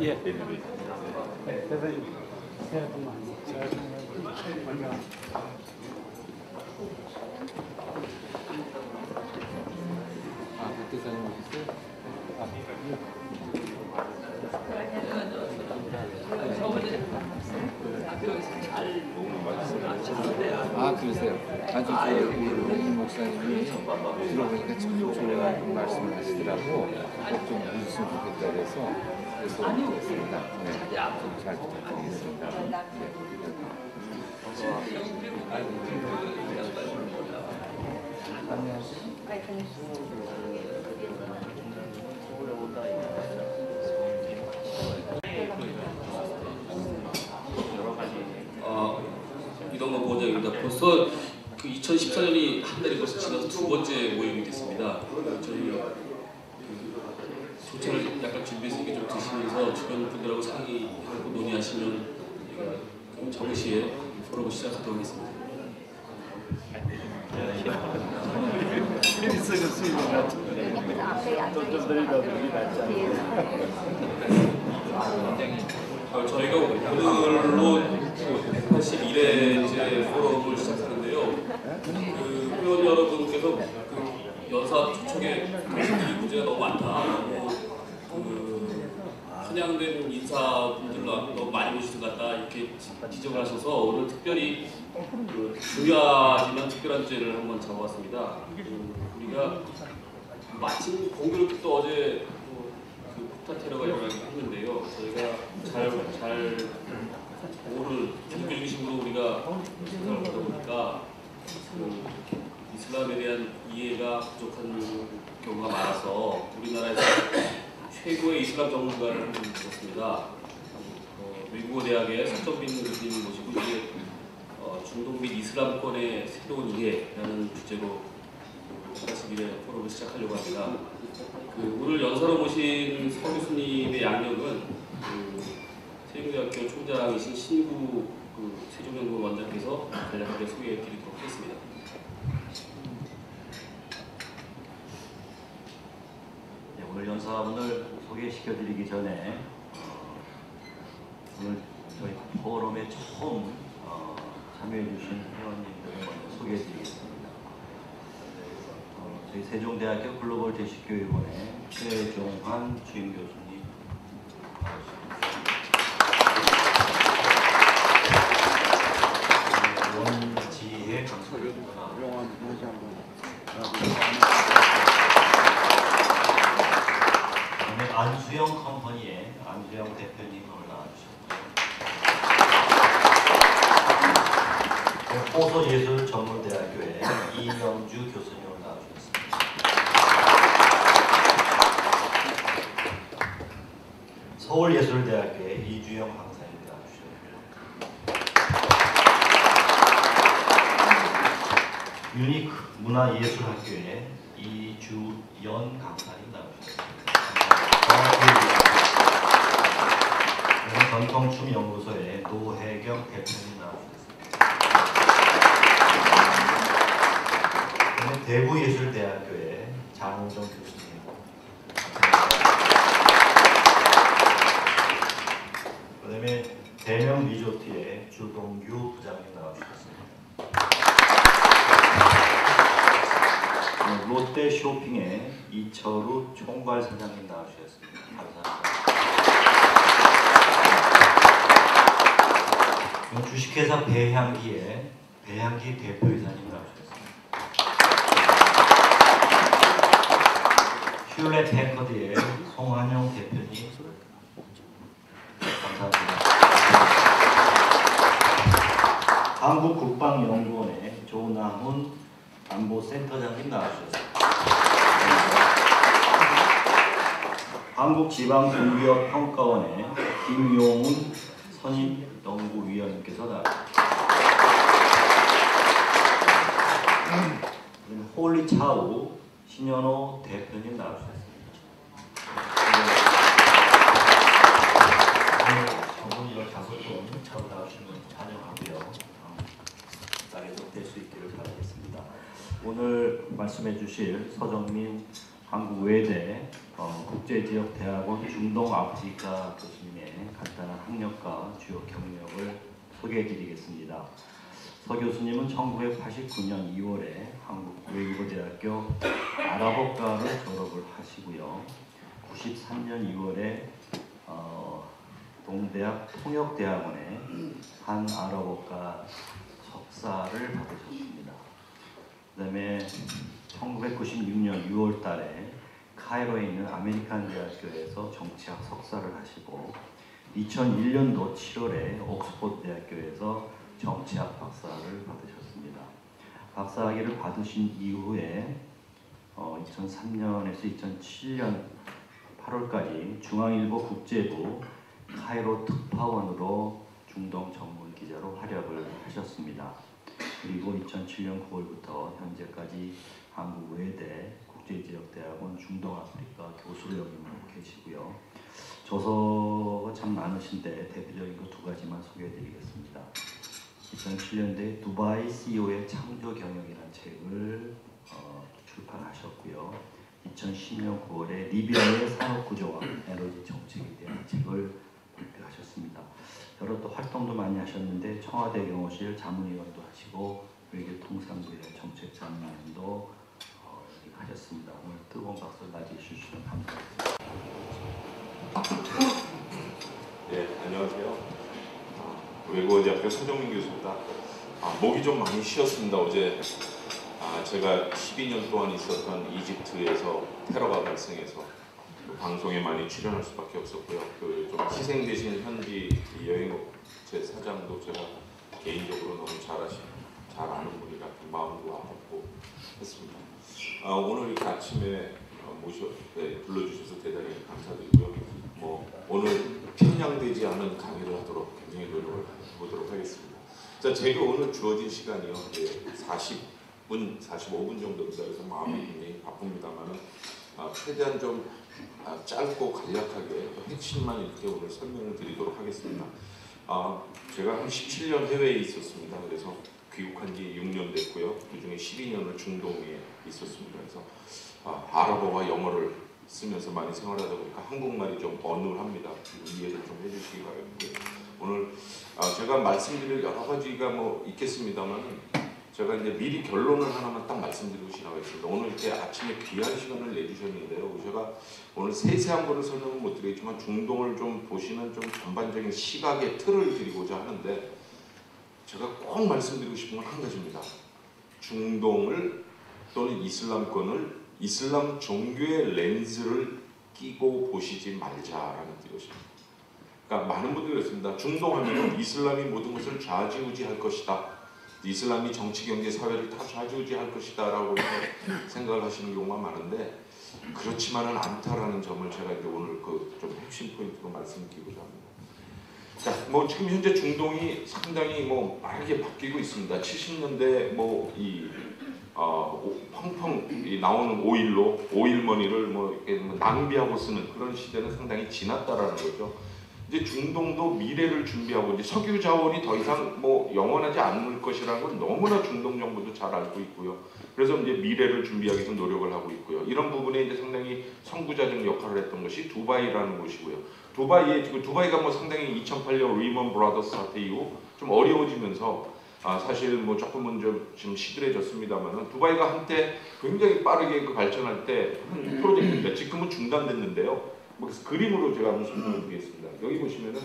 예. 대단히 새해 복 많이 잘 건강. 박대사님 오셨어요? 그러세요? 아주 우리 목사님이 들어보니까 참 좋은 말씀을 하시더라고. 좀 해주시면 좋겠다 그래서 들었습니다. 네, 잘 부탁드리겠습니다. 이동건 부원장입니다. 벌써 그 2014년이 한 달이 벌써 지나서 두 번째 모임이 됐습니다. 저희 소차를 약간 준비해서 이게 좀 드시면서 주변 분들하고 상의하고 논의하시면 저희가 정시에 포럼을 시작하도록 하겠습니다. 재밌어요, 수익을 가지고. 좀 너희가 우리 낫지 않나. 저희가 오늘로 81회 이제 포럼을 시작하는데요. 그 회원 여러분께서 그 연사 초청에 이 문제가 너무 많다. 그 편향된 인사분들 너무 많이 오시는 것 같다 이렇게 지적을 하셔서 오늘 특별히 그 중요하지만 특별한 주제를 한번 잡아봤습니다. 우리가 마침 공교롭게 또 어제 그 폭탄 테러가 일어났는데요. 저희가 잘 오늘 종교 중심으로 우리가 생각을 하다 보니까 그 이슬람에 대한 이해가 부족한 경우가 많아서 우리나라에서 최고의 이슬람 전문가를 한 분 모셨습니다. 외국어 대학의 석정빈 교수님을 모시고 이제 중동 및 이슬람권의 새로운 이해라는 주제로 81회 포럼을 시작하려고 합니다. 오늘 연사로 모신 서 교수님의 양력은 세종대학교 총장이신 신구 세종연구원 원장께서 간략하게 소개해 드리도록 하겠습니다. 네, 오늘 연사분을 소개시켜 드리기 전에 오늘 저희 포럼에 처음 참여해 주신 회원님들을 먼저 소개해 드리겠습니다. 저희 세종대학교 글로벌 대식교육원의 최종환 주임 교수님, 원지혜 강사님, 안수영 컴퍼니의 안수영 대표님 오늘 나와주셨고요. 호서예술전문대학교의 이명주 교수님 오늘 나와주셨습니다. 서울예술대학교의 이주영 강사님 나와주셨고요. 유니크 문화예술학교의 이주연 강사님 나와주셨습니다. 전통춤연구소의 노혜경 대표님 나와주셨습니다. 대구예술대학교의 장우정 교수님, 그다음에 대명리조트의 주동규 부장님 나와주셨습니다. 롯데쇼핑의 이철우 총괄사장님 나와주셨습니다. 감사합니다. 주식회사 배향기의 배향기 대표이사님 나오셨습니다. 휴렛 패커드의 송한용 대표님 감사합니다. 한국국방연구원의 조남훈 안보센터장님 나와주셨습니다. 한국지방공기업평가원의 김용훈 선임연구위원님께서 나와주셨습니다. 홀리차우 신현호 대표님 나와주셨습니다. 저분이 15분 차고 나오시는 분 찬양하고요. 나에도 될 수 있기를 바라겠습니다. 오늘 말씀해 주실 서정민 한국외대 국제지역대학원 중동아프리카 교수님의 간단한 학력과 주요 경력을 소개해드리겠습니다. 서 교수님은 1989년 2월에 한국외국어대학교 아랍어과를 졸업을 하시고요. 93년 2월에 동대학 통역대학원에 한아랍어과 석사를 받으셨습니다. 그 다음에 1996년 6월 달에 카이로에 있는 아메리칸 대학교에서 정치학 석사를 하시고 2001년도 7월에 옥스퍼드 대학교에서 정치학 박사를 받으셨습니다. 박사학위를 받으신 이후에 2003년에서 2007년 8월까지 중앙일보 국제부 카이로 특파원으로 중동 전문 기자로 활약을 하셨습니다. 그리고 2007년 9월부터 현재까지 한국외대 국제지역대학원 중동아프리카 교수로 역임하고 계시고요. 저서가 참 많으신데 대표적인 거 두 가지만 소개해드리겠습니다. 2007년도에 두바이 CEO의 창조 경영이라는 책을 출판하셨고요. 2010년 9월에 리비아의 산업구조와 에너지 정책에 대한 책을 발표하셨습니다. 여러 또 활동도 많이 하셨는데 청와대 경호실 자문위원도 하시고 외교통상부의 정책자문위원도 하셨습니다. 오늘 뜨거운 박수 맞이해주시면 감사합니다. 네, 안녕하세요. 외국어대학교 서정민 교수입니다. 목이 좀 많이 쉬었습니다. 어제 제가 12년 동안 있었던 이집트에서 테러가 발생해서 방송에 많이 출연할 수밖에 없었고요. 좀 희생되신 현지 여행업체 사장도 제가 개인적으로 너무 잘 아는 분이라 마음도 아팠고 했습니다. 오늘 이렇게 아침에 불러주셔서 대단히 감사드리고요. 오늘 편향되지 않은 강의를 하도록 굉장히 노력을 해보도록 하겠습니다. 자, 제가 오늘 주어진 시간이요. 40분, 45분 정도입니다. 그래서 마음이 굉장히 바쁩니다만은 최대한 좀 짧고 간략하게 핵심만 이렇게 오늘 설명을 드리도록 하겠습니다. 제가 한 17년 해외에 있었습니다. 그래서 귀국한 지 6년 됐고요. 그중에 12년을 중동에 있었습니다. 그래서 아랍어와 영어를 쓰면서 많이 생활하다 보니까 한국말이 좀 어눌합니다. 이해를 좀 해주시기 바라고요. 오늘 제가 말씀드릴 여러 가지가 있겠습니다만 제가 이제 미리 결론을 하나만 딱 말씀드리고 지나가겠습니다. 오늘 이렇게 아침에 귀한 시간을 내주셨는데요. 제가 오늘 세세한 거를 설명은 못 드리겠지만 중동을 좀 보시는 좀 전반적인 시각의 틀을 드리고자 하는데 제가 꼭 말씀드리고 싶은 건 한 가지입니다. 중동을 또는 이슬람권을 이슬람 종교의 렌즈를 끼고 보시지 말자라는 뜻입니다. 그러니까 많은 분들이 그렇습니다. 중동하면 이슬람이 모든 것을 좌지우지할 것이다. 이슬람이 정치, 경제, 사회를 다 좌지우지할 것이다 라고 생각을 하시는 경우가 많은데 그렇지만은 않다라는 점을 제가 이제 오늘 좀 핵심 포인트로 말씀드리고자 합니다. 자, 지금 현재 중동이 상당히 빠르게 바뀌고 있습니다. 70년대 펑펑 나오는 오일머니를 이렇게 낭비하고 쓰는 그런 시대는 상당히 지났다라는 거죠. 이제 중동도 미래를 준비하고 이제 석유 자원이 더 이상 영원하지 않을 것이라는 건 너무나 중동 정부도 잘 알고 있고요. 그래서 이제 미래를 준비하기 위해서 노력을 하고 있고요. 이런 부분에 이제 상당히 선구자적 역할을 했던 것이 두바이라는 곳이고요. 두바이가 상당히 2008년 리먼 브라더스 사태 이후 좀 어려워지면서 사실 조금은 좀 지금 시들해졌습니다만은 두바이가 한때 굉장히 빠르게 발전할 때 한 프로젝트입니다. 지금은 중단됐는데요. 그래서 그림으로 제가 한번 설명을 드리겠습니다. 여기 보시면은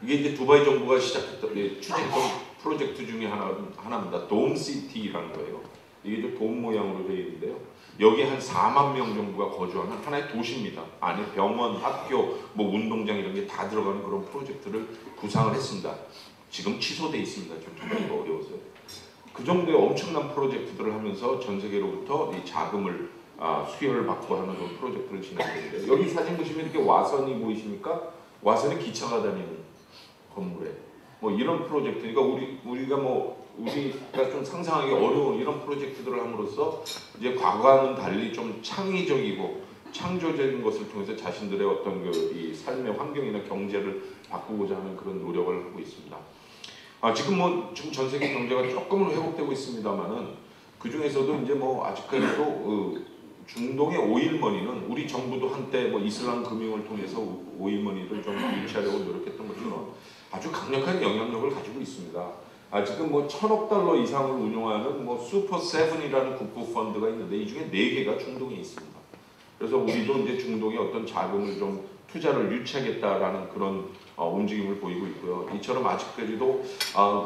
이게 이제 두바이 정부가 추진했던 프로젝트 중에 하나입니다. 돔시티라는 거예요. 이게 좀 돔 모양으로 되어 있는데요. 여기 한 4만 명 정도가 거주하는 하나의 도시입니다. 안에 병원, 학교, 운동장 이런 게 다 들어가는 그런 프로젝트를 구상을 했습니다. 지금 취소돼 있습니다. 좀 정리가 어려워서요. 그 정도의 엄청난 프로젝트들을 하면서 전 세계로부터 이 자금을 수혈을 받고 하는 그런 프로젝트를 진행했는데 여기 사진 보시면 이렇게 와선이 보이십니까? 와선이 기차가 다니는 건물에 이런 프로젝트니까 우리가 좀 상상하기 어려운 이런 프로젝트들을 함으로써 이제 과거와는 달리 좀 창의적이고 창조적인 것을 통해서 자신들의 어떤 이 삶의 환경이나 경제를 바꾸고자 하는 그런 노력을 하고 있습니다. 지금 전 세계 경제가 조금은 회복되고 있습니다만은 그 중에서도 이제 아직까지도 중동의 오일머니는 우리 정부도 한때 뭐 이슬람 금융을 통해서 오일머니를 좀 유치하려고 노력했던 것처럼 아주 강력한 영향력을 가지고 있습니다. 지금 뭐 1,000억 달러 이상을 운용하는 뭐 슈퍼 세븐이라는 국부 펀드가 있는데 이 중에 4개가 중동에 있습니다. 그래서 우리도 이제 중동에 어떤 자금을 좀 투자를 유치하겠다라는 그런 움직임을 보이고 있고요. 이처럼 아직까지도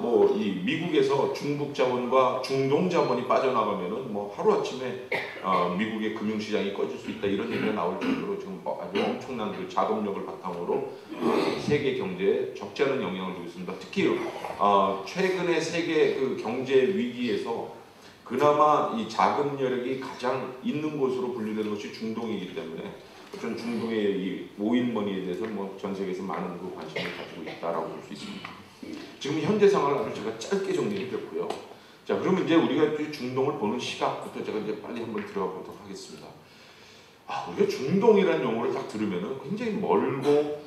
뭐 이 미국에서 중국 자본과 중동 자본이 빠져나가면은 뭐 하루 아침에 미국의 금융시장이 꺼질 수 있다 이런 얘기가 나올 정도로 지금 아주 엄청난 그 자금력을 바탕으로 세계 경제에 적지 않은 영향을 주고 있습니다. 특히 최근에 세계 그 경제 위기에서 그나마 이 자금 여력이 가장 있는 곳으로 분류되는 것이 중동이기 때문에 어떤 중동의 이 오일머니에 대해서 뭐 전 세계에서 많은 그 관심을 가지고 있다라고 볼 수 있습니다. 지금 현재 상황을 아주 제가 짧게 정리해드렸고요. 자, 그러면 이제 우리가 중동을 보는 시각부터 제가 이제 빨리 한번 들어가 보도록 하겠습니다. 우리가 중동이라는 용어를 딱 들으면은 굉장히 멀고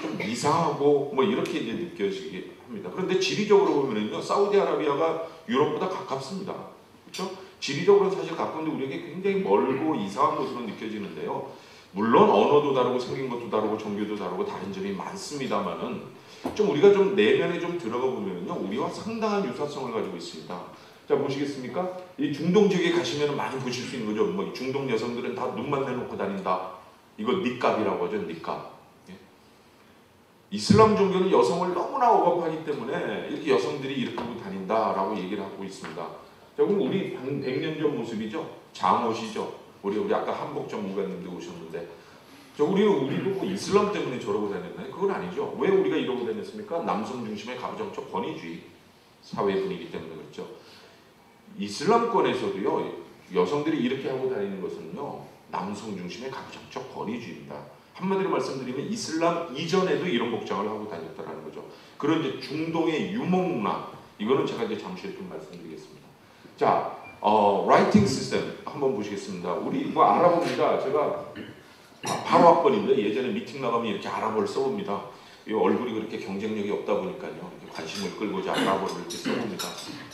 좀 이상하고 뭐 이렇게 이제 느껴지게 합니다. 그런데 지리적으로 보면은요, 사우디아라비아가 유럽보다 가깝습니다. 그렇죠? 지리적으로는 사실 가까운데 우리에게 굉장히 멀고 이상한 곳으로 느껴지는데요. 물론 언어도 다르고 생긴 것도 다르고 종교도 다르고 다른 점이 많습니다만은 좀 우리가 좀 내면에 좀 들어가 보면은요, 우리와 상당한 유사성을 가지고 있습니다. 자, 보시겠습니까? 이 중동 지역에 가시면 많이 보실 수 있는 거죠. 뭐 중동 여성들은 다 눈만 내놓고 다닌다. 이거 니캅이라고 하죠. 니캅. 이슬람 종교는 여성을 너무나 억압하기 때문에 이렇게 여성들이 이렇게 하고 다닌다라고 얘기를 하고 있습니다. 자, 그럼 우리 100년 전 모습이죠. 잠옷이죠. 우리 아까 한복 전문가님들 오셨는데, 우리도 뭐 이슬람 때문에 저러고 다녔나요? 그건 아니죠. 왜 우리가 이러고 다녔습니까? 남성 중심의 가부장적 권위주의 사회 분위기 때문에 그렇죠. 이슬람권에서도요, 여성들이 이렇게 하고 다니는 것은요, 남성 중심의 가부장적 권위주의입니다. 한마디로 말씀드리면 이슬람 이전에도 이런 복장을 하고 다녔다는 거죠. 그런 이제 중동의 유목문화, 이거는 제가 이제 잠시 좀 말씀드리겠습니다. 자, 라이팅 시스템 한번 보시겠습니다. 우리 뭐 알아봅니다. 제가 바로 학번인데 예전에 미팅 나가면 이렇게 아랍어를 써봅니다. 이 얼굴이 그렇게 경쟁력이 없다 보니까요, 이렇게 관심을 끌고자 아랍어를 이렇게 써봅니다.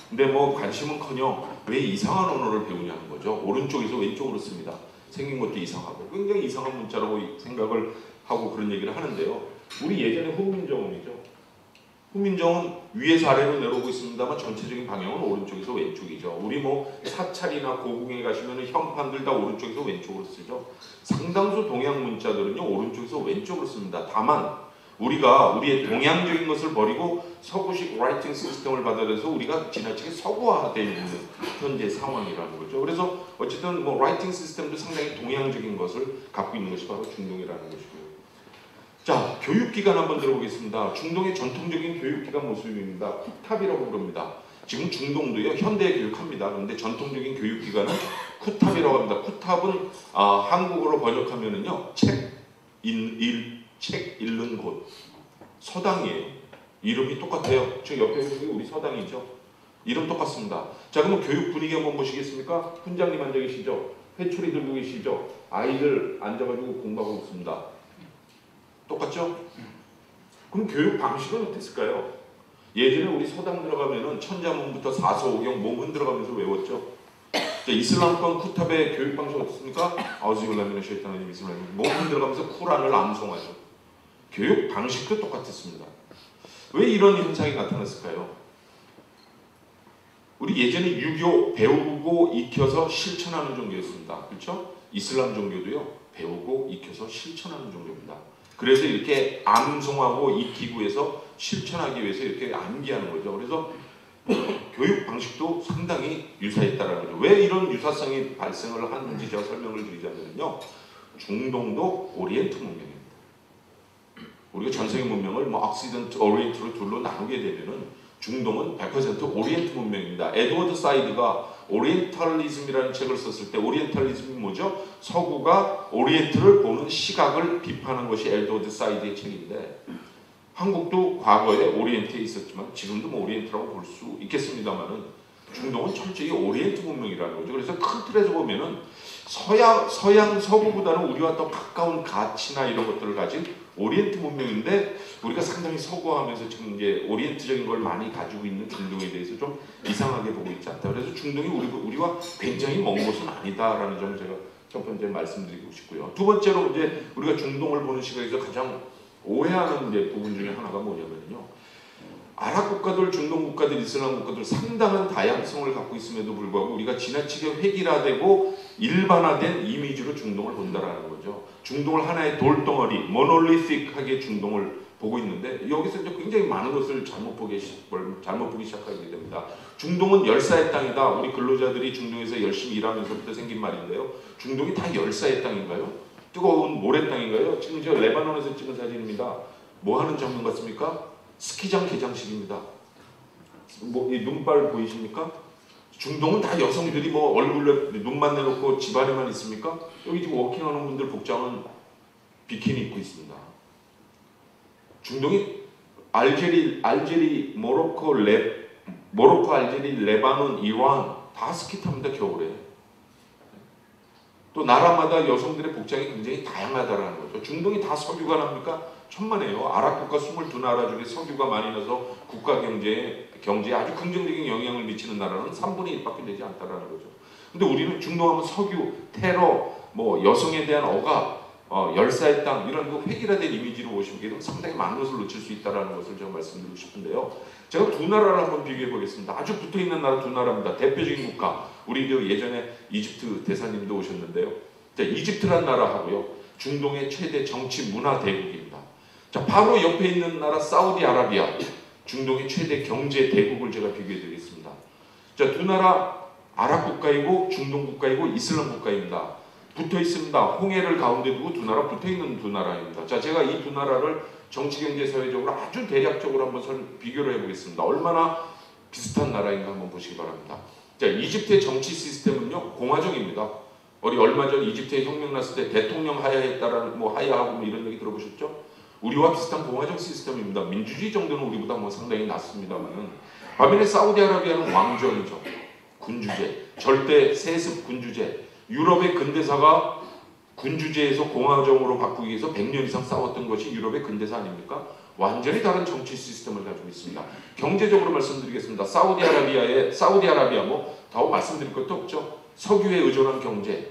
근데 뭐 관심은커녕 왜 이상한 언어를 배우냐는 거죠. 오른쪽에서 왼쪽으로 씁니다. 생긴 것도 이상하고 굉장히 이상한 문자라고 생각을 하고 그런 얘기를 하는데요. 우리 예전에 훈민정음이죠. 훈민정음 위에서 아래로 내려오고 있습니다만 전체적인 방향은 오른쪽에서 왼쪽이죠. 우리 뭐 사찰이나 고궁에 가시면 현판들 다 오른쪽에서 왼쪽으로 쓰죠. 상당수 동양 문자들은요, 오른쪽에서 왼쪽으로 씁니다. 다만 우리가 우리의 동양적인 것을 버리고 서구식 라이팅 시스템을 받아들여서 우리가 지나치게 서구화되어 있는 현재 상황이라는 거죠. 그래서 어쨌든 뭐 라이팅 시스템도 상당히 동양적인 것을 갖고 있는 것이 바로 중동이라는 것이고요. 자, 교육기관 한번 들어보겠습니다. 중동의 전통적인 교육기관 모습입니다. 쿠탑이라고 부릅니다. 지금 중동도요, 현대 교육합니다. 그런데 전통적인 교육기관은 쿠탑이라고 합니다. 쿠탑은 한국어로 번역하면은요, 책 읽는 곳, 서당이에요. 이름이 똑같아요. 저 옆에 있는 우리 서당이죠. 이름 똑같습니다. 자, 그럼 교육 분위기 한번 보시겠습니까? 훈장님 앉아 계시죠? 회초리 들고 계시죠? 아이들 앉아가지고 공부하고 있습니다. 똑같죠? 그럼 교육 방식은 어땠을까요? 예전에 우리 서당 들어가면은 천자문부터 사서오경 몸 흔들어가면서 외웠죠. 자, 이슬람권 쿠탑의 교육 방식 어떻습니까? 아우즈빌라미나 쉐이탄의 이슬람 몸 흔들어가면서 쿠란을 암송하죠. 교육 방식도 똑같았습니다. 왜 이런 현상이 나타났을까요? 우리 예전에 유교 배우고 익혀서 실천하는 종교였습니다. 그렇죠? 이슬람 종교도요, 배우고 익혀서 실천하는 종교입니다. 그래서 이렇게 암송하고 익히고 해서 실천하기 위해서 이렇게 암기하는 거죠. 그래서 교육 방식도 상당히 유사했다라는 거죠. 왜 이런 유사성이 발생을 하는지 제가 설명을 드리자면요, 중동도 오리엔트 문명입니다. 우리가 전세계 문명을 뭐 억시던트, 오리엔트로 둘로 나누게 되면은 중동은 100% 오리엔트 문명입니다. 에드워드 사이드가 오리엔탈리즘이라는 책을 썼을 때, 오리엔탈리즘이 뭐죠? 서구가 오리엔트를 보는 시각을 비판한 것이 에드워드 사이드의 책인데, 한국도 과거에 오리엔트에 있었지만 지금도 뭐 오리엔트라고 볼 수 있겠습니다만은 중동은 철저히 오리엔트 문명이라는 거죠. 그래서 큰 틀에서 보면은 서양 서구보다는 우리와 더 가까운 가치나 이런 것들을 가진 오리엔트 문명인데 우리가 상당히 서구하면서 지금 이제 오리엔트적인 걸 많이 가지고 있는 중동에 대해서 좀 이상하게 보고 있지 않다. 그래서 중동이 우리와 굉장히 먼 곳은 아니다라는 점을 제가 첫 번째 말씀드리고 싶고요. 두 번째로 이제 우리가 중동을 보는 시각에서 가장 오해하는 이제 부분 중에 하나가 뭐냐면요. 아랍 국가들, 중동 국가들, 이슬람 국가들 상당한 다양성을 갖고 있음에도 불구하고 우리가 지나치게 획일화되고 일반화된 이미지로 중동을 본다라는 거죠. 중동을 하나의 돌덩어리, 모놀리틱하게 중동을 보고 있는데 여기서 이제 굉장히 많은 것을 잘못 보기 시작하게 됩니다. 중동은 열사의 땅이다. 우리 근로자들이 중동에서 열심히 일하면서부터 생긴 말인데요. 중동이 다 열사의 땅인가요? 뜨거운 모래 땅인가요? 지금 저 레바논에서 찍은 사진입니다. 뭐 하는 장면 같습니까? 스키장 개장식입니다. 뭐 이 눈발 보이십니까? 중동은 다 여성들이 뭐 얼굴에 눈만 내놓고 집안에만 있습니까? 여기 지금 워킹하는 분들 복장은 비키니 입고 있습니다. 중동이 알제리, 모로코, 알제리, 레바논, 이란 다 스키 탑니다. 겨울에. 또 나라마다 여성들의 복장이 굉장히 다양하다라는 거죠. 중동이 다 석유가 납니까? 천만에요. 아랍 국가 22나라 중에 석유가 많이 나서 국가 경제에 아주 긍정적인 영향을 미치는 나라는 3분의 1밖에 되지 않다라는 거죠. 근데 우리는 중동하면 석유, 테러, 뭐 여성에 대한 억압, 열사의 땅 이런 그 획일화된 이미지로 보시게 되면 상당히 많은 것을 놓칠 수 있다는 것을 제가 말씀드리고 싶은데요. 제가 두 나라를 한번 비교해 보겠습니다. 아주 붙어있는 나라 두 나라입니다. 대표적인 국가, 우리 예전에 이집트 대사님도 오셨는데요. 자, 이집트란 나라하고요. 중동의 최대 정치 문화 대국입니다. 자, 바로 옆에 있는 나라 사우디아라비아, 중동의 최대 경제 대국을 제가 비교해 드리겠습니다. 자, 두 나라 아랍 국가이고 중동 국가이고 이슬람 국가입니다. 붙어 있습니다. 홍해를 가운데 두고 두 나라 붙어 있는 두 나라입니다. 자, 제가 이 두 나라를 정치, 경제, 사회적으로 아주 대략적으로 한번 비교를 해보겠습니다. 얼마나 비슷한 나라인가 한번 보시기 바랍니다. 자, 이집트의 정치 시스템은요, 공화정입니다. 우리 얼마 전 이집트에 혁명 났을 때 대통령 하야했다라는 하야하고 뭐 이런 얘기 들어보셨죠? 우리와 비슷한 공화정 시스템입니다. 민주주의 정도는 우리보다 뭐 상당히 낫습니다만은 반면에 사우디아라비아는 왕정이죠. 군주제, 절대 세습 군주제. 유럽의 근대사가 군주제에서 공화정으로 바꾸기 위해서 100년 이상 싸웠던 것이 유럽의 근대사 아닙니까? 완전히 다른 정치 시스템을 가지고 있습니다. 경제적으로 말씀드리겠습니다. 사우디아라비아 뭐 더 말씀드릴 것도 없죠. 석유에 의존한 경제.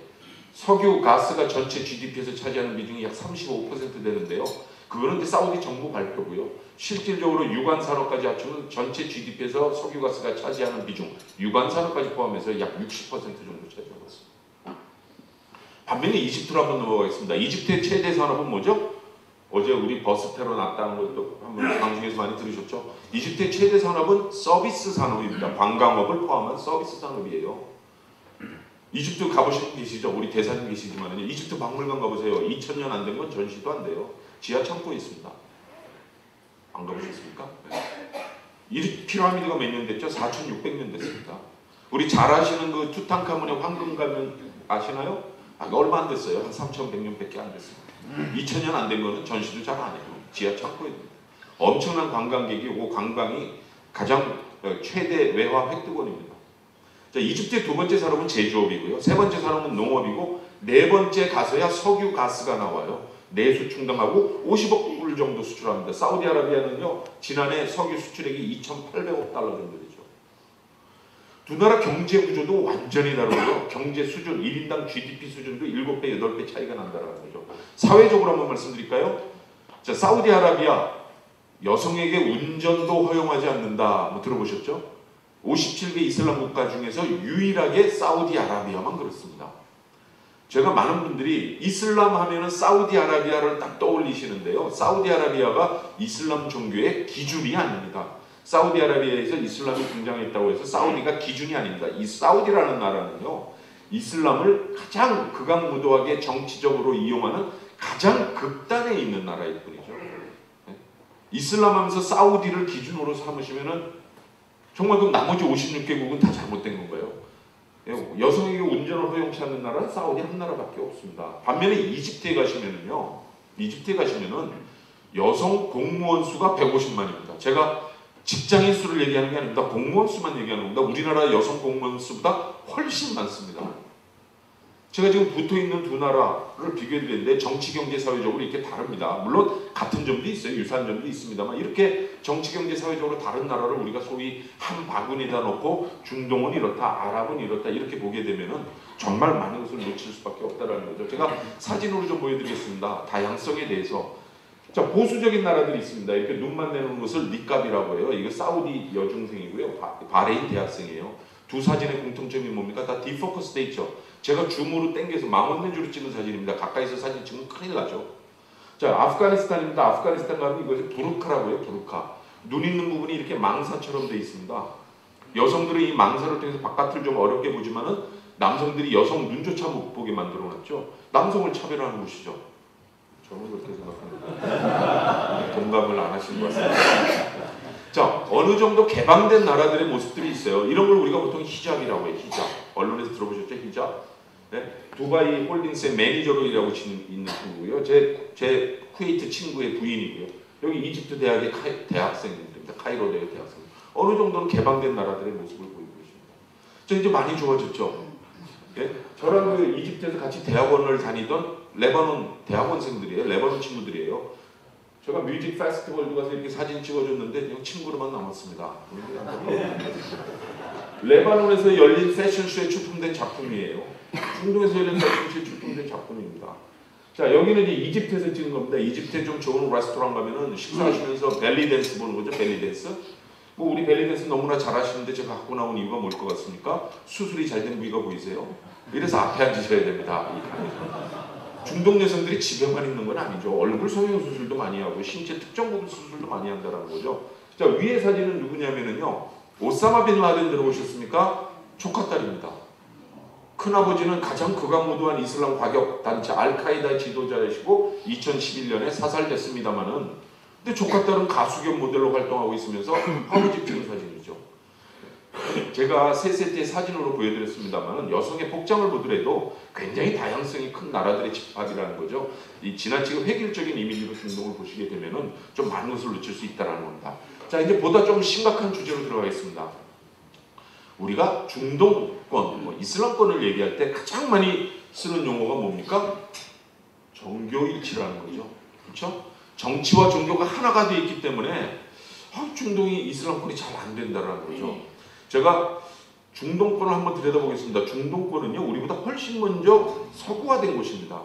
석유, 가스가 전체 GDP에서 차지하는 비중이 약 35% 되는데요. 그거는 이제 사우디 정부 발표고요. 실질적으로 유관산업까지 합치면 전체 GDP에서 석유가스가 차지하는 비중, 유관산업까지 포함해서 약 60% 정도 차지하고 있습니다. 반면에 이집트로 한번 넘어가겠습니다. 이집트의 최대 산업은 뭐죠? 어제 우리 버스 테러 났다는 것도 한번 방송에서 많이 들으셨죠? 이집트의 최대 산업은 서비스 산업입니다. 관광업을 포함한 서비스 산업이에요. 이집트 가보신 분 계시죠? 우리 대사님 계시지만 이집트 박물관 가보세요. 2000년 안 된 건 전시도 안 돼요. 지하 창고에 있습니다. 안 가보셨습니까? 네. 이 피라미드가 몇 년 됐죠? 4600년 됐습니다. 우리 잘 아시는 그 투탕카문의 황금 가면 아시나요? 얼마 안 됐어요. 한 3100년밖에 안 됐습니다. 2000년 안 된 거는 전시도 잘 안 해요. 지하 창고에 있습니다. 엄청난 관광객이 오고 관광이 가장 최대 외화 획득원입니다. 자, 이집트의 두 번째 산업은 제조업이고요. 세 번째 산업은 농업이고 네 번째 가서야 석유, 가스가 나와요. 내수 충당하고 50억 불 정도 수출합니다. 사우디아라비아는요, 지난해 석유 수출액이 2,800억 달러 정도 되죠. 두 나라 경제 구조도 완전히 다르고요. 경제 수준, 1인당 GDP 수준도 7배, 8배 차이가 난다는 거죠. 사회적으로 한번 말씀드릴까요? 자, 사우디아라비아 여성에게 운전도 허용하지 않는다. 뭐 들어보셨죠? 57개 이슬람 국가 중에서 유일하게 사우디아라비아만 그렇습니다. 제가 많은 분들이 이슬람 하면은 사우디아라비아를 딱 떠올리시는데요. 사우디아라비아가 이슬람 종교의 기준이 아닙니다. 사우디아라비아에서 이슬람이 등장했다고 해서 사우디가 기준이 아닙니다. 이 사우디라는 나라는요, 이슬람을 가장 극악무도하게 정치적으로 이용하는 가장 극단에 있는 나라일 뿐이죠. 이슬람 하면서 사우디를 기준으로 삼으시면은 정말 그 나머지 56개국은 다 잘못된 건가요? 여성에게 운전을 허용치 않는 나라는 사우디 한 나라밖에 없습니다. 반면에 이집트에 가시면은요, 여성 공무원 수가 150만입니다. 제가 직장인 수를 얘기하는 게 아닙니다. 공무원 수만 얘기하는 겁니다. 우리나라 여성 공무원 수보다 훨씬 많습니다. 제가 지금 붙어있는 두 나라를 비교해드렸는데 정치, 경제, 사회적으로 이렇게 다릅니다. 물론 같은 점도 있어요. 유사한 점도 있습니다만 이렇게 정치, 경제, 사회적으로 다른 나라를 우리가 소위 한 바구니에다 놓고 중동은 이렇다, 아랍은 이렇다 이렇게 보게 되면은 정말 많은 것을 놓칠 수밖에 없다는 거죠. 제가 사진으로 좀 보여드리겠습니다. 다양성에 대해서. 자, 보수적인 나라들이 있습니다. 이렇게 눈만 내놓은 것을 니캅이라고 해요. 이거 사우디 여중생이고요. 바레인 대학생이에요. 두 사진의 공통점이 뭡니까? 다 디포커스 돼 있죠. 제가 줌으로 당겨서 망원렌즈로 찍은 사진입니다. 가까이서 사진 찍으면 큰일 나죠. 자, 아프가니스탄입니다. 아프가니스탄 가면 이것이 부르카라고 해요. 부르카. 눈 있는 부분이 이렇게 망사처럼 돼 있습니다. 여성들은 이 망사를 통해서 바깥을 좀 어렵게 보지만은 남성들이 여성 눈조차 못 보게 만들어 놨죠. 남성을 차별하는 곳이죠. 저는 그렇게 생각합니다. 동감을 안 하신 것 같습니다. 자, 어느 정도 개방된 나라들의 모습들이 있어요. 이런 걸 우리가 보통 히잡이라고 해요. 히잡. 언론에서 들어보셨죠? 히잡. 네? 두바이 홀딩스의 매니저로 일하고 있는 친구고요. 제 쿠웨이트 친구의 부인이고요. 여기 이집트 대학의 대학생입니다. 카이로 대학 대학생. 어느 정도는 개방된 나라들의 모습을 보이고 있습니다. 저 이제 많이 좋아졌죠. 예? 저랑 그 이집트에서 같이 대학원을 다니던 레바논 대학원생들이에요. 레바논 친구들이에요. 제가 뮤직 페스티벌도 가서 이렇게 사진 찍어줬는데 그냥 친구로만 남았습니다. 레바논에서 열린 패션쇼에 출품된 작품이에요. 중동에서 열린 패션쇼에 출품된 작품입니다. 자, 여기는 이제 이집트에서 찍은 겁니다. 이집트에 좀 좋은 레스토랑 가면은 식사하시면서 벨리 댄스 보는 거죠. 벨리 댄스. 뭐 우리 벨리 댄스 너무나 잘하시는데 제가 갖고 나온 이유가 뭘 것 같습니까? 수술이 잘 된 부위가 보이세요? 이래서 앞에 앉으셔야 됩니다. 중동 여성들이 집에만 있는 건 아니죠. 얼굴 성형 수술도 많이 하고 신체 특정 부분 수술도 많이 한다는 거죠. 자, 위에 사진은 누구냐면은요. 오사마 빈 라덴 들어보셨습니까? 조카딸입니다. 큰아버지는 가장 극악무도한 이슬람 과격 단체 알카이다 지도자이시고 2011년에 사살됐습니다마는 근데 조카딸은 가수 겸 모델로 활동하고 있으면서 아버지 찍은 사진이죠. 제가 세 세트의 사진으로 보여드렸습니다만 여성의 복장을 보더라도 굉장히 다양성이 큰 나라들의 집합이라는 거죠. 이 지나치게 획일적인 이미지로 중동을 보시게 되면은 좀 많은 것을 놓칠 수 있다는 겁니다. 자, 이제 보다 좀 심각한 주제로 들어가겠습니다. 우리가 중동권, 이슬람권을 얘기할 때 가장 많이 쓰는 용어가 뭡니까? 정교일치라는 거죠. 그렇죠? 정치와 종교가 하나가 되어 있기 때문에 중동이 이슬람권이 잘 안 된다는 거죠. 제가 중동권을 한번 들여다보겠습니다. 중동권은요, 우리보다 훨씬 먼저 서구화된 곳입니다.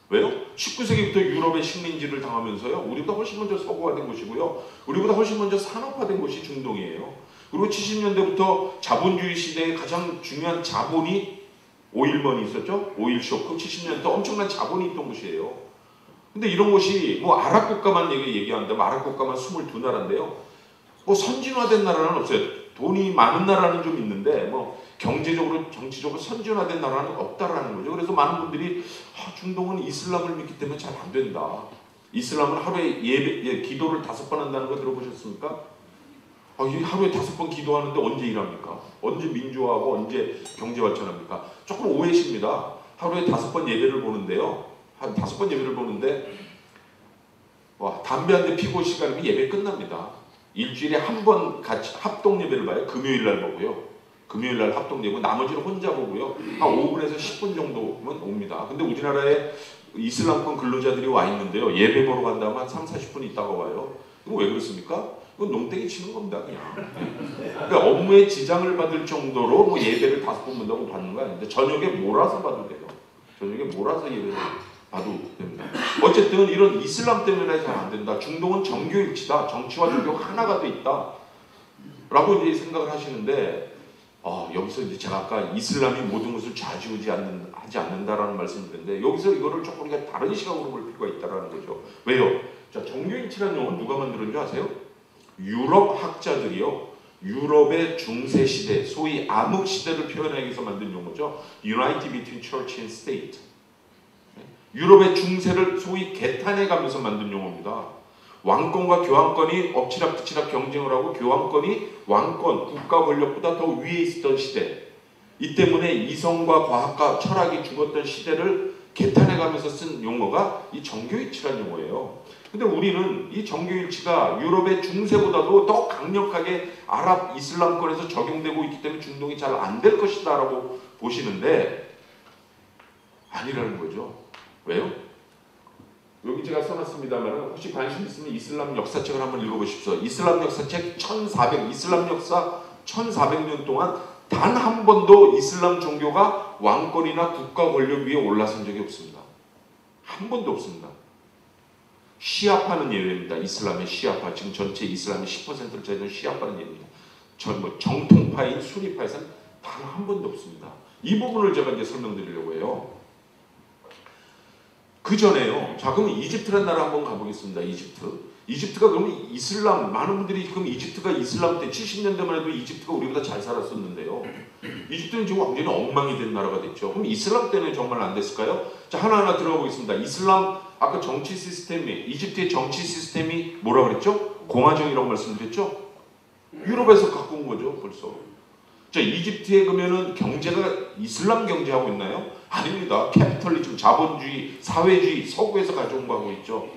왜요? 19세기부터 유럽의 식민지를 당하면서요, 우리보다 훨씬 먼저 서구화된 곳이고요, 우리보다 훨씬 먼저 산업화된 곳이 중동이에요. 그리고 70년대부터 자본주의 시대의 가장 중요한 자본이 오일먼이 있었죠? 오일 쇼크. 70년대 엄청난 자본이 있던 곳이에요. 근데 이런 곳이 뭐 아랍 국가만 얘기한다면 아랍 국가만 22나라인데요. 뭐 선진화된 나라는 없어요. 돈이 많은 나라는 좀 있는데 뭐 경제적으로 정치적으로 선진화된 나라는 없다라는 거죠. 그래서 많은 분들이 중동은 이슬람을 믿기 때문에 잘 안 된다. 이슬람은 하루에 기도를 5번 한다는 거 들어보셨습니까? 하루에 5번 기도하는데 언제 일합니까? 언제 민주화하고 언제 경제 발전합니까? 조금 오해십니다. 하루에 5번 예배를 보는데요. 한 5번 예배를 보는데 담배 한 대 피고 시간이면 예배 끝납니다. 일주일에 한 번 같이 합동 예배를 봐요. 금요일 날 보고요. 금요일 날 합동 예배, 나머지는 혼자 보고요. 한 5분에서 10분 정도면 옵니다. 근데 우리나라에 이슬람권 근로자들이 와 있는데요. 예배 보러 간다면 한 3, 40분 있다가 와요. 이거 왜 그렇습니까? 이건 농땡이 치는 겁니다, 그냥. 그러니까 업무에 지장을 받을 정도로 뭐 예배를 5번 본다고 받는 거 아닌데 저녁에 몰아서 봐도 돼요. 저녁에 몰아서 예배를 봐도 됩니다. 어쨌든 이런 이슬람 때문에 잘 안 된다. 중동은 정교일치다. 정치와 종교가 하나가 돼 있다. 라고 이제 생각을 하시는데 여기서 이제 제가 아까 이슬람이 모든 것을 하지 않는다라는 말씀을 드렸는데 여기서 이거를 조금 우리가 다른 시각으로 볼 필요가 있다라는 거죠. 왜요? 자, 정교일치라는 용어는 누가 만들었는지 아세요? 유럽 학자들이요. 유럽의 중세 시대, 소위 암흑 시대를 표현하기 위해서 만든 용어죠. Unity between Church and State. 유럽의 중세를 소위 개탄해가면서 만든 용어입니다. 왕권과 교황권이 엎치락뒤치락 경쟁을 하고 교황권이 왕권, 국가 권력보다 더 위에 있었던 시대. 이 때문에 이성과 과학과 철학이 죽었던 시대를 개탄해가면서 쓴 용어가 이 정교일치라는 용어예요. 근데 우리는 이 정교일치가 유럽의 중세보다도 더 강력하게 아랍 이슬람권에서 적용되고 있기 때문에 중동이 잘 안 될 것이다 라고 보시는데 아니라는 거죠. 왜요? 여기 제가 써놨습니다만 혹시 관심 있으면 이슬람 역사책을 한번 읽어보십시오. 이슬람 역사책 1400, 이슬람 역사 1400년 동안 단 한 번도 이슬람 종교가 왕권이나 국가 권력 위에 올라선 적이 없습니다. 한 번도 없습니다. 시아파는 예외입니다. 이슬람의 시아파, 지금 전체 이슬람의 10%를 차지하는 시아파는 예외입니다. 정통파인 수니파에서는 단 한 번도 없습니다. 이 부분을 제가 이제 설명드리려고 해요. 그 전에요. 자, 그럼 이집트라는 나라 한번 가보겠습니다. 이집트가 그러면 이슬람, 많은 분들이 그럼 이집트가 이슬람 때 70년대만 해도 이집트가 우리보다 잘 살았었는데요. 이집트는 지금 완전히 엉망이 된 나라가 됐죠. 그럼 이슬람 때는 정말 안 됐을까요? 자, 하나하나 들어가 보겠습니다. 이슬람, 아까 정치 시스템이, 이집트의 정치 시스템이 뭐라 그랬죠? 공화정이라고 말씀드렸죠? 유럽에서 갖고 온 거죠, 벌써. 자, 이집트에 그러면은 경제가 이슬람 경제하고 있나요? 아닙니다. 캐피털리즘, 자본주의, 사회주의, 서구에서 가져온 거 하고 있죠.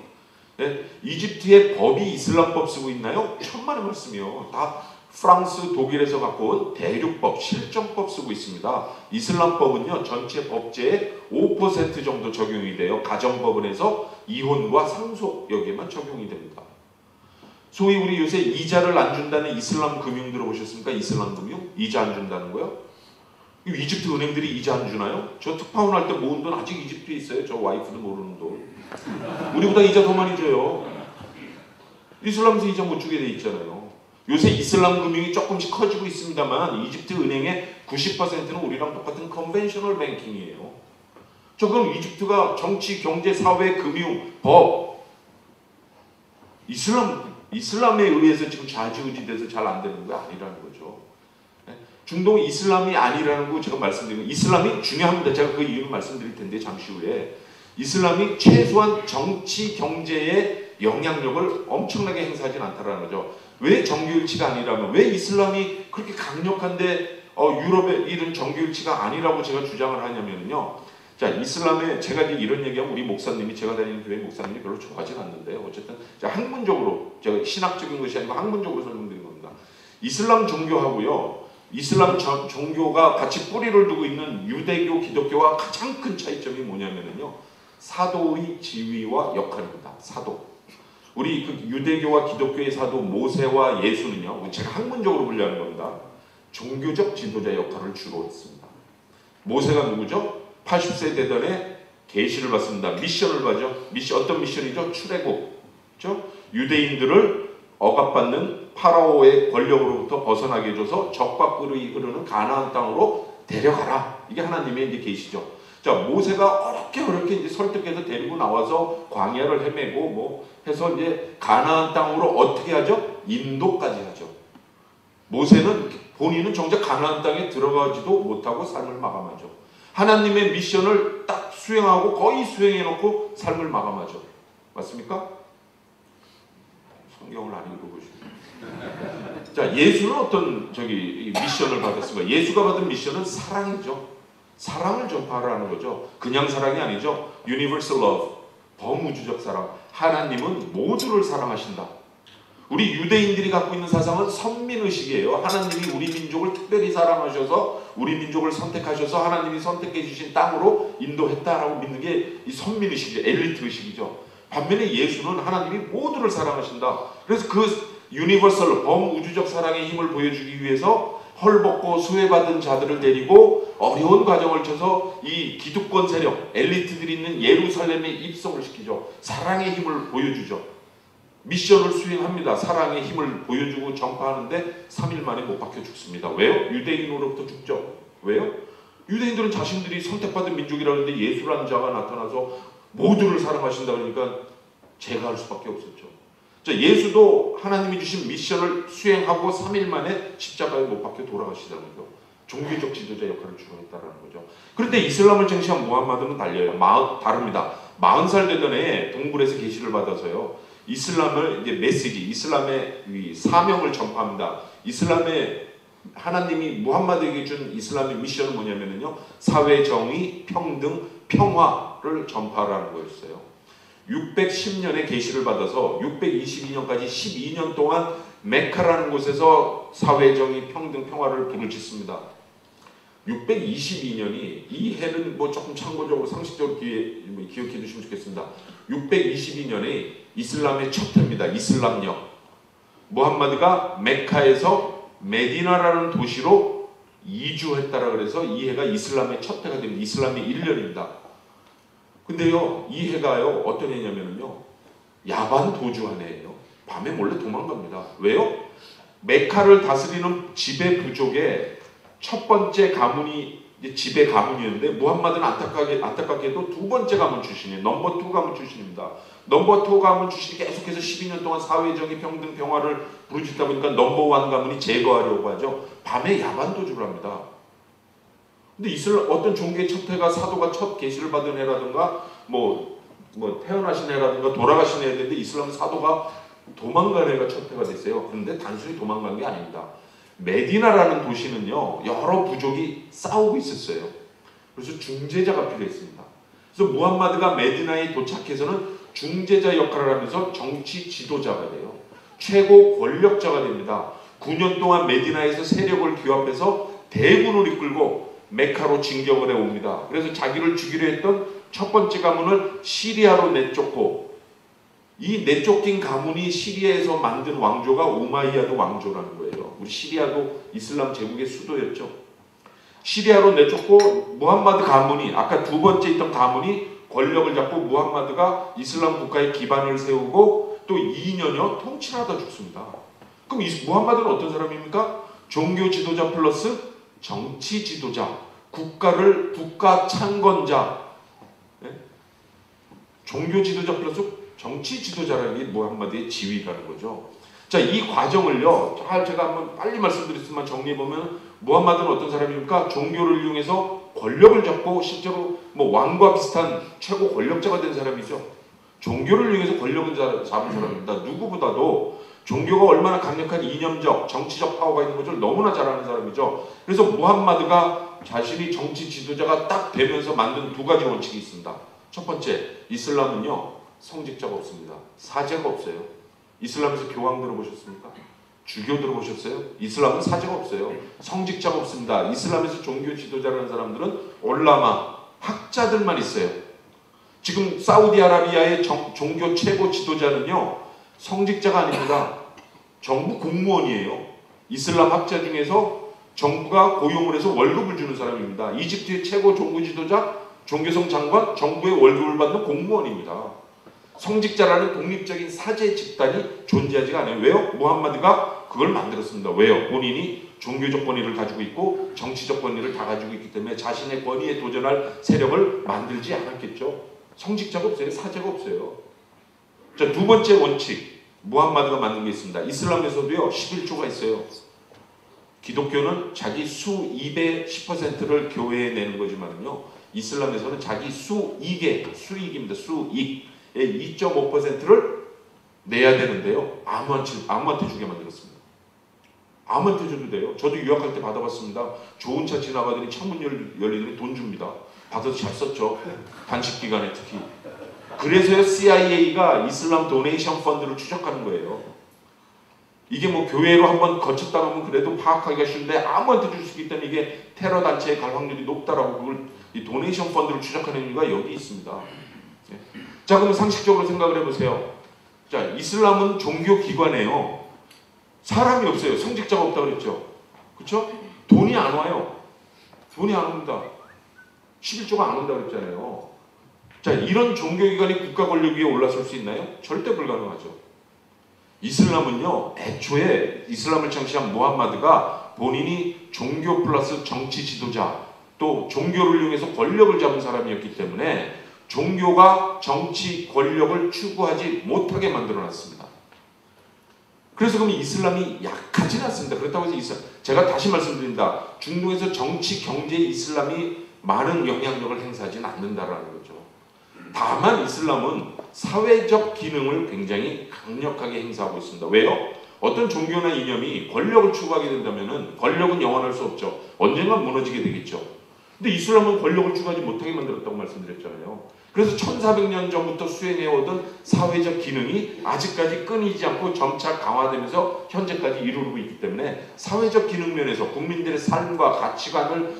네? 이집트의 법이 이슬람법 쓰고 있나요? 천만의 말씀이요. 다 프랑스, 독일에서 갖고 온 대륙법, 실정법 쓰고 있습니다. 이슬람법은요, 전체 법제의 5% 정도 적용이 돼요. 가정법원에서 이혼과 상속 여기에만 적용이 됩니다. 소위 우리 요새 이자를 안 준다는 이슬람 금융 들어보셨습니까? 이슬람 금융? 이자 안 준다는 거요? 이집트 은행들이 이자 안 주나요? 저 특파원 할 때 모은 돈 아직 이집트에 있어요. 저 와이프도 모르는 돈. 우리보다 이자 더 많이 줘요. 이슬람에서 이자 못 주게 돼 있잖아요. 요새 이슬람 금융이 조금씩 커지고 있습니다만 이집트 은행의 90%는 우리랑 똑같은 컨벤셔널 뱅킹이에요. 저 그럼 이집트가 정치, 경제, 사회, 금융, 법 이슬람에 의해서 지금 좌지우지돼서 잘 안 되는 거 아니라는 거죠. 중동 이슬람이 아니라는 거 제가 말씀드리면 이슬람이 중요합니다. 제가 그 이유를 말씀드릴 텐데 잠시 후에 이슬람이 최소한 정치, 경제에 영향력을 엄청나게 행사하진 않다라는 거죠. 왜 정교일치가 아니라면 왜 이슬람이 그렇게 강력한데 유럽의 이런 정교일치가 아니라고 제가 주장을 하냐면요. 자, 이슬람에 제가 이제 이런 얘기하면 우리 목사님이 제가 다니는 교회 목사님이 별로 좋아하진 않는데요. 어쨌든 학문적으로 제가 신학적인 것이 아니고 학문적으로 설명드린 겁니다. 이슬람 종교하고요. 이슬람 종교가 같이 뿌리를 두고 있는 유대교, 기독교와 가장 큰 차이점이 뭐냐면요. 사도의 지위와 역할입니다. 사도. 우리 그 유대교와 기독교의 사도 모세와 예수는요. 제가 학문적으로 분류하는 겁니다. 종교적 지도자 역할을 주로 했습니다. 모세가 누구죠? 80세 되던에 계시를 받습니다. 미션을 받죠. 어떤 미션이죠? 출애굽. 그렇죠? 유대인들을 억압받는 파라오의 권력으로부터 벗어나게 해줘서 적밖으로 흐르는 가나안 땅으로 데려가라. 이게 하나님의 이제 계시죠. 자, 모세가 어렵게 이제 설득해서 데리고 나와서 광야를 헤매고 뭐 해서 이제 가나안 땅으로 어떻게 하죠? 인도까지 하죠. 모세는 본인은 정작 가나안 땅에 들어가지도 못하고 삶을 마감하죠. 하나님의 미션을 딱 수행하고 거의 수행해놓고 삶을 마감하죠. 맞습니까? 성경을 안 읽어보시고. 자, 예수는 어떤 미션을 받았습니까? 예수가 받은 미션은 사랑이죠. 사랑을 전파하라는 거죠. 그냥 사랑이 아니죠. Universal Love, 범우주적 사랑. 하나님은 모두를 사랑하신다. 우리 유대인들이 갖고 있는 사상은 선민의식이에요. 하나님이 우리 민족을 특별히 사랑하셔서 우리 민족을 선택하셔서 하나님이 선택해 주신 땅으로 인도했다라고 믿는 게 이 선민의식이죠. 엘리트의식이죠. 반면에 예수는 하나님이 모두를 사랑하신다. 그래서 그 유니버설 범우주적 사랑의 힘을 보여주기 위해서 헐벗고 수혜받은 자들을 데리고 어려운 과정을 쳐서 이 기득권 세력, 엘리트들이 있는 예루살렘에 입성을 시키죠. 사랑의 힘을 보여주죠. 미션을 수행합니다. 사랑의 힘을 보여주고 전파하는데 3일 만에 못 박혀 죽습니다. 왜요? 유대인으로부터 죽죠. 왜요? 유대인들은 자신들이 선택받은 민족이라는데 예수라는 자가 나타나서 모두를 사랑하신다 그러니까 제거할 수밖에 없었죠. 자, 예수도 하나님이 주신 미션을 수행하고 3일 만에 십자가에 못 박혀 돌아가시다는 거죠. 종교적 지도자 역할을 주로 했다는 거죠. 그런데 이슬람을 정시한 무함마드는 다릅니다. 40살 되던 해에 동굴에서 계시를 받아서요. 이슬람을 이제 메시지, 이슬람의 사명을 전파합니다. 이슬람의 하나님이 무함마드에게 준 이슬람의 미션은 뭐냐면요. 사회 정의, 평등, 평화를 전파하라는 거였어요. 610년에 계시를 받아서 622년까지 12년 동안 메카라는 곳에서 사회 정의, 평등, 평화를 불을 짓습니다. 622년이 이 해는 뭐 조금 참고적으로 상식적으로 기억해 두시면 좋겠습니다. 622년에 이슬람의 첫 해입니다. 이슬람령. 무함마드가 메카에서 메디나라는 도시로 이주했다라 그래서 이 해가 이슬람의 첫 해가 됩니다. 이슬람의 1년입니다. 근데요, 이 해가요 어떤 해냐면요, 야반 도주한 해예요. 밤에 몰래 도망갑니다. 왜요? 메카를 다스리는 지배 부족의 첫 번째 가문이 지배 가문이었는데 무함마드는 안타깝게도 두 번째 가문 출신이에요. 넘버 2 가문 출신입니다. 넘버 2 가문 출신이 계속해서 12년 동안 사회정의 평등 평화를 부르짖다 보니까 넘버 1 가문이 제거하려고 하죠. 밤에 야반 도주를 합니다. 근데 이슬람 어떤 종교의 첫 해가 사도가 첫 계시를 받은 해라든가 뭐 태어나신 해라든가 돌아가신 해인데 이슬람 사도가 도망간 해가 첫 해가 됐어요. 그런데 단순히 도망간 게 아닙니다. 메디나라는 도시는요, 여러 부족이 싸우고 있었어요. 그래서 중재자가 필요했습니다. 그래서 무함마드가 메디나에 도착해서는 중재자 역할을 하면서 정치 지도자가 돼요. 최고 권력자가 됩니다. 9년 동안 메디나에서 세력을 규합해서 대군을 이끌고 메카로 진격을 해옵니다. 그래서 자기를 죽이려 했던 첫 번째 가문을 시리아로 내쫓고, 이 내쫓긴 가문이 시리아에서 만든 왕조가 우마이야드 왕조라는 거예요. 우리 시리아도 이슬람 제국의 수도였죠. 시리아로 내쫓고 무함마드 가문이, 아까 두 번째 있던 가문이 권력을 잡고 무함마드가 이슬람 국가의 기반을 세우고 또 2년여 통치를 하다 죽습니다. 그럼 무함마드는 어떤 사람입니까? 종교 지도자 플러스 정치 지도자, 국가 창건자, 종교 지도자 플러스 정치 지도자라는 게 무함마드의 지위라는 거죠. 자, 이 과정을요, 제가 한번 빨리 말씀드렸지만 정리해보면 무함마드는 어떤 사람입니까? 종교를 이용해서 권력을 잡고 실제로 뭐 왕과 비슷한 최고 권력자가 된 사람이죠. 종교를 이용해서 권력을 잡은 사람입니다. 누구보다도 종교가 얼마나 강력한 이념적, 정치적 파워가 있는 것을 너무나 잘 아는 사람이죠. 그래서 무함마드가 자신이 정치 지도자가 딱 되면서 만든 두 가지 원칙이 있습니다. 첫 번째, 이슬람은요, 성직자가 없습니다. 사제가 없어요. 이슬람에서 교황 들어보셨습니까? 주교 들어보셨어요? 이슬람은 사제가 없어요. 성직자가 없습니다. 이슬람에서 종교 지도자라는 사람들은 올라마, 학자들만 있어요. 지금 사우디아라비아의 종교 최고 지도자는요, 성직자가 아닙니다. 정부 공무원이에요. 이슬람 학자 중에서 정부가 고용을 해서 월급을 주는 사람입니다. 이집트의 최고 종교 지도자, 종교성 장관, 정부의 월급을 받는 공무원입니다. 성직자라는 독립적인 사제 집단이 존재하지가 않아요. 왜요? 무함마드가 그걸 만들었습니다. 왜요? 본인이 종교적 권위를 가지고 있고 정치적 권위를 다 가지고 있기 때문에 자신의 권위에 도전할 세력을 만들지 않았겠죠. 성직자가 없어요. 사제가 없어요. 자, 두 번째 원칙, 무함마드가 만든 게 있습니다. 이슬람에서도요, 11조가 있어요. 기독교는 자기 수입의 10%를 교회에 내는 거지만요, 이슬람에서는 자기 수익입니다. 수익의 2.5%를 내야 되는데요, 아무한테 주게 만들었습니다. 아무한테 줘도 돼요. 저도 유학할 때 받아봤습니다. 좋은 차 지나가더니 창문 열리더니 돈 줍니다. 받아서 잘 썼죠. 단식 기간에 특히. 그래서요, CIA가 이슬람 도네이션 펀드를 추적하는 거예요. 이게 뭐 교회로 한번 거쳤다 보면 그래도 파악하기가 쉬운데 아무한테 줄 수 있기 때문에 이게 테러 단체에 갈 확률이 높다라고 그걸 이 도네이션 펀드를 추적하는 이유가 여기 있습니다. 자, 그럼 상식적으로 생각을 해보세요. 자, 이슬람은 종교 기관이에요. 사람이 없어요. 성직자가 없다고 그랬죠. 그렇죠? 돈이 안 와요. 돈이 안 옵니다. 11조가 안 온다고 그랬잖아요. 자, 이런 종교기관이 국가 권력 위에 올라설 수 있나요? 절대 불가능하죠. 이슬람은요, 애초에 이슬람을 창시한 무함마드가 본인이 종교 플러스 정치 지도자, 또 종교를 이용해서 권력을 잡은 사람이었기 때문에 종교가 정치 권력을 추구하지 못하게 만들어놨습니다. 그래서 그럼 이슬람이 약하진 않습니다. 그렇다고 해서 제가 다시 말씀드립니다. 중동에서 정치, 경제 이슬람이 많은 영향력을 행사하지는 않는다라는 거죠. 다만 이슬람은 사회적 기능을 굉장히 강력하게 행사하고 있습니다. 왜요? 어떤 종교나 이념이 권력을 추구하게 된다면 권력은 영원할 수 없죠. 언젠가 무너지게 되겠죠. 근데 이슬람은 권력을 추구하지 못하게 만들었다고 말씀드렸잖아요. 그래서 1400년 전부터 수행해오던 사회적 기능이 아직까지 끊이지 않고 점차 강화되면서 현재까지 이루고 있기 때문에 사회적 기능 면에서 국민들의 삶과 가치관을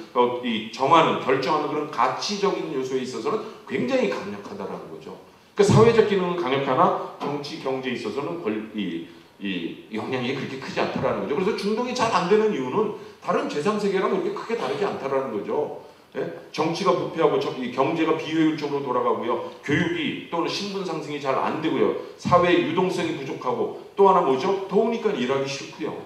정하는, 결정하는 그런 가치적인 요소에 있어서는 굉장히 강력하다라는 거죠. 그러니까 사회적 기능은 강력하나 정치, 경제에 있어서는 이 영향이 그렇게 크지 않다라는 거죠. 그래서 중동이 잘 안 되는 이유는 다른 제3세계랑 그렇게 크게 다르지 않다라는 거죠. 예? 정치가 부패하고 경제가 비효율적으로 돌아가고요. 교육이 또는 신분 상승이 잘 안 되고요. 사회의 유동성이 부족하고 또 하나 뭐죠? 더우니까 일하기 싫고요.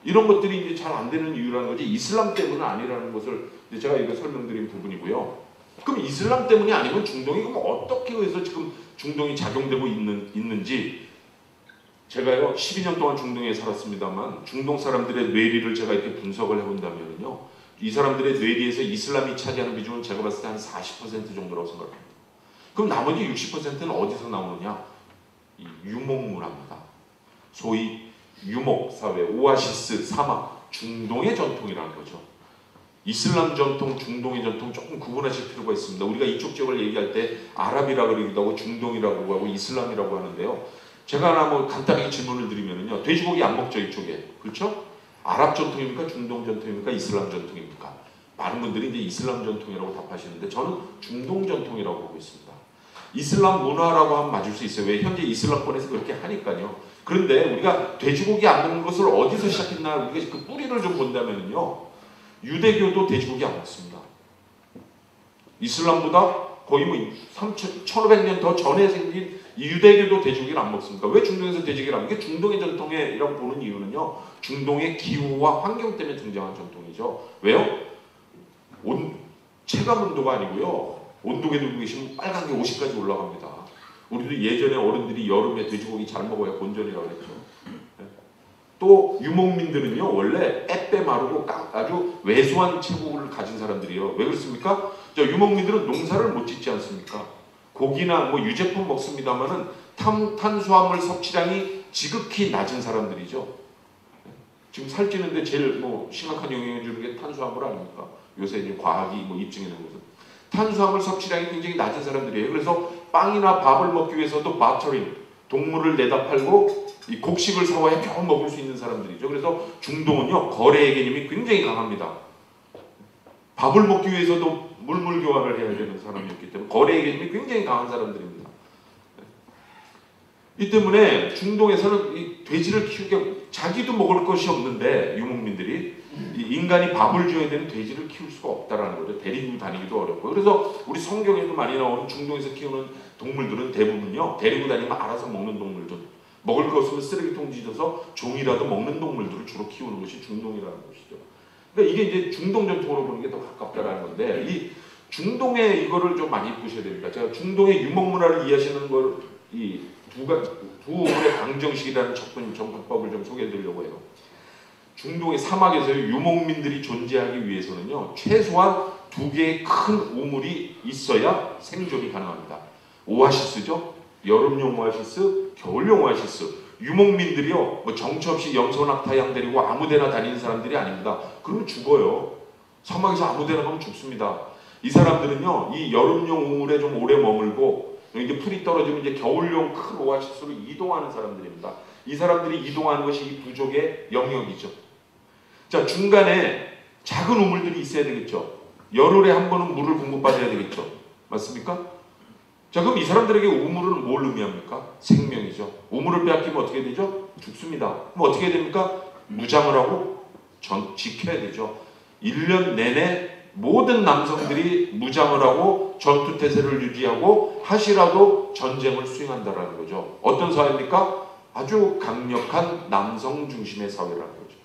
이런 것들이 이제 잘 안 되는 이유라는 거지 이슬람 때문은 아니라는 것을 이제 제가 이거 설명드린 부분이고요. 그럼 이슬람 때문이 아니면 중동이 그럼 어떻게 해서 지금 중동이 작용되고 있는지 제가요 12년 동안 중동에 살았습니다만 중동 사람들의 뇌리를 제가 이렇게 분석을 해본다면요. 이 사람들의 뇌리에서 이슬람이 차지하는 비중은 제가 봤을 때 한 40% 정도라고 생각합니다. 그럼 나머지 60%는 어디서 나오느냐? 이 유목문화입니다. 소위 유목사회, 오아시스, 사막, 중동의 전통이라는 거죠. 이슬람 전통, 중동의 전통 조금 구분하실 필요가 있습니다. 우리가 이쪽 지역을 얘기할 때 아랍이라고 그러기도 하고 중동이라고 하고 이슬람이라고 하는데요. 제가 하나 뭐 간단하게 질문을 드리면요. 돼지고기 안 먹죠, 이쪽에. 그렇죠? 아랍 전통입니까? 중동 전통입니까? 이슬람 전통입니까? 많은 분들이 이제 이슬람 전통이라고 답하시는데 저는 중동 전통이라고 보고 있습니다. 이슬람 문화라고 하면 맞을 수 있어요. 왜? 현재 이슬람권에서 그렇게 하니까요. 그런데 우리가 돼지고기 안 먹는 것을 어디서 시작했나 우리가 그 뿌리를 좀 본다면요. 유대교도 돼지고기 안 먹습니다. 이슬람보다 거의 뭐 1500년 더 전에 생긴 유대교도 돼지고기를 안 먹습니다. 왜 중동에서 돼지고기를 안 먹게? 중동의 전통이라고 보는 이유는요. 중동의 기후와 환경 때문에 등장한 전통이죠. 왜요? 체감 온도가 아니고요. 온도계 들고 계시면 빨간 게 50까지 올라갑니다. 우리도 예전에 어른들이 여름에 돼지고기 잘 먹어야 본전이라고 그랬죠. 또 유목민들은요. 원래 빼빼 마르고 아주 왜소한 체구를 가진 사람들이에요. 왜 그렇습니까? 유목민들은 농사를 못 짓지 않습니까? 고기나 뭐 유제품 먹습니다만은 탄수화물 섭취량이 지극히 낮은 사람들이죠. 지금 살찌는데 제일 뭐 심각한 영향을 주는 게 탄수화물 아닙니까? 요새 이제 과학이 뭐 입증해 놓은 것은 탄수화물 섭취량이 굉장히 낮은 사람들이에요. 그래서 빵이나 밥을 먹기 위해서도 바터링, 동물을 내다 팔고 이 곡식을 사와야 겨우 먹을 수 있는 사람들이죠. 그래서 중동은요 거래의 개념이 굉장히 강합니다. 밥을 먹기 위해서도 물물 교환을 해야 되는 사람이었기 때문에 거래의 개념이 굉장히 강한 사람들입니다. 이 때문에 중동에서는 이 돼지를 키우게 자기도 먹을 것이 없는데 유목민들이 인간이 밥을 줘야 되는 돼지를 키울 수가 없다라는 거죠. 데리고 다니기도 어렵고. 그래서 우리 성경에도 많이 나오는 중동에서 키우는 동물들은 대부분요 데리고 다니면 알아서 먹는 동물들, 먹을 거 없으면 쓰레기통 뒤져서 종이라도 먹는 동물들을 주로 키우는 것이 중동이라는 것이죠. 그러니까 이게 이제 중동 전통으로 보는 게 더 가깝다라는 건데 이 중동에 이거를 좀 많이 보셔야 됩니다. 제가 중동의 유목 문화를 이해하시는 걸 이 두 오물의 방정식이라는 접근법을 좀 소개해드리려고 해요. 중동의 사막에서의 유목민들이 존재하기 위해서는요 최소한 두 개의 큰 우물이 있어야 생존이 가능합니다. 오아시스죠. 여름용 오아시스, 겨울용 오아시스. 유목민들이요 뭐 정처 없이 염소낙타양 데리고 아무데나 다니는 사람들이 아닙니다. 그러면 죽어요. 사막에서 아무데나 가면 죽습니다. 이 사람들은요 이 여름용 우물에 좀 오래 머물고 이제 풀이 떨어지면 이제 겨울용 큰 오아시스로 이동하는 사람들입니다. 이 사람들이 이동하는 것이 이 부족의 영역이죠. 자, 중간에 작은 우물들이 있어야 되겠죠. 열흘에 한 번은 물을 공급받아야 되겠죠. 맞습니까? 자, 그럼 이 사람들에게 우물은 뭘 의미합니까? 생명이죠. 우물을 빼앗기면 어떻게 되죠? 죽습니다. 그럼 어떻게 됩니까? 무장을 하고 지켜야 되죠. 1년 내내 모든 남성들이 무장을 하고 전투태세를 유지하고 하시라도 전쟁을 수행한다라는 거죠. 어떤 사회입니까? 아주 강력한 남성 중심의 사회라는 거죠.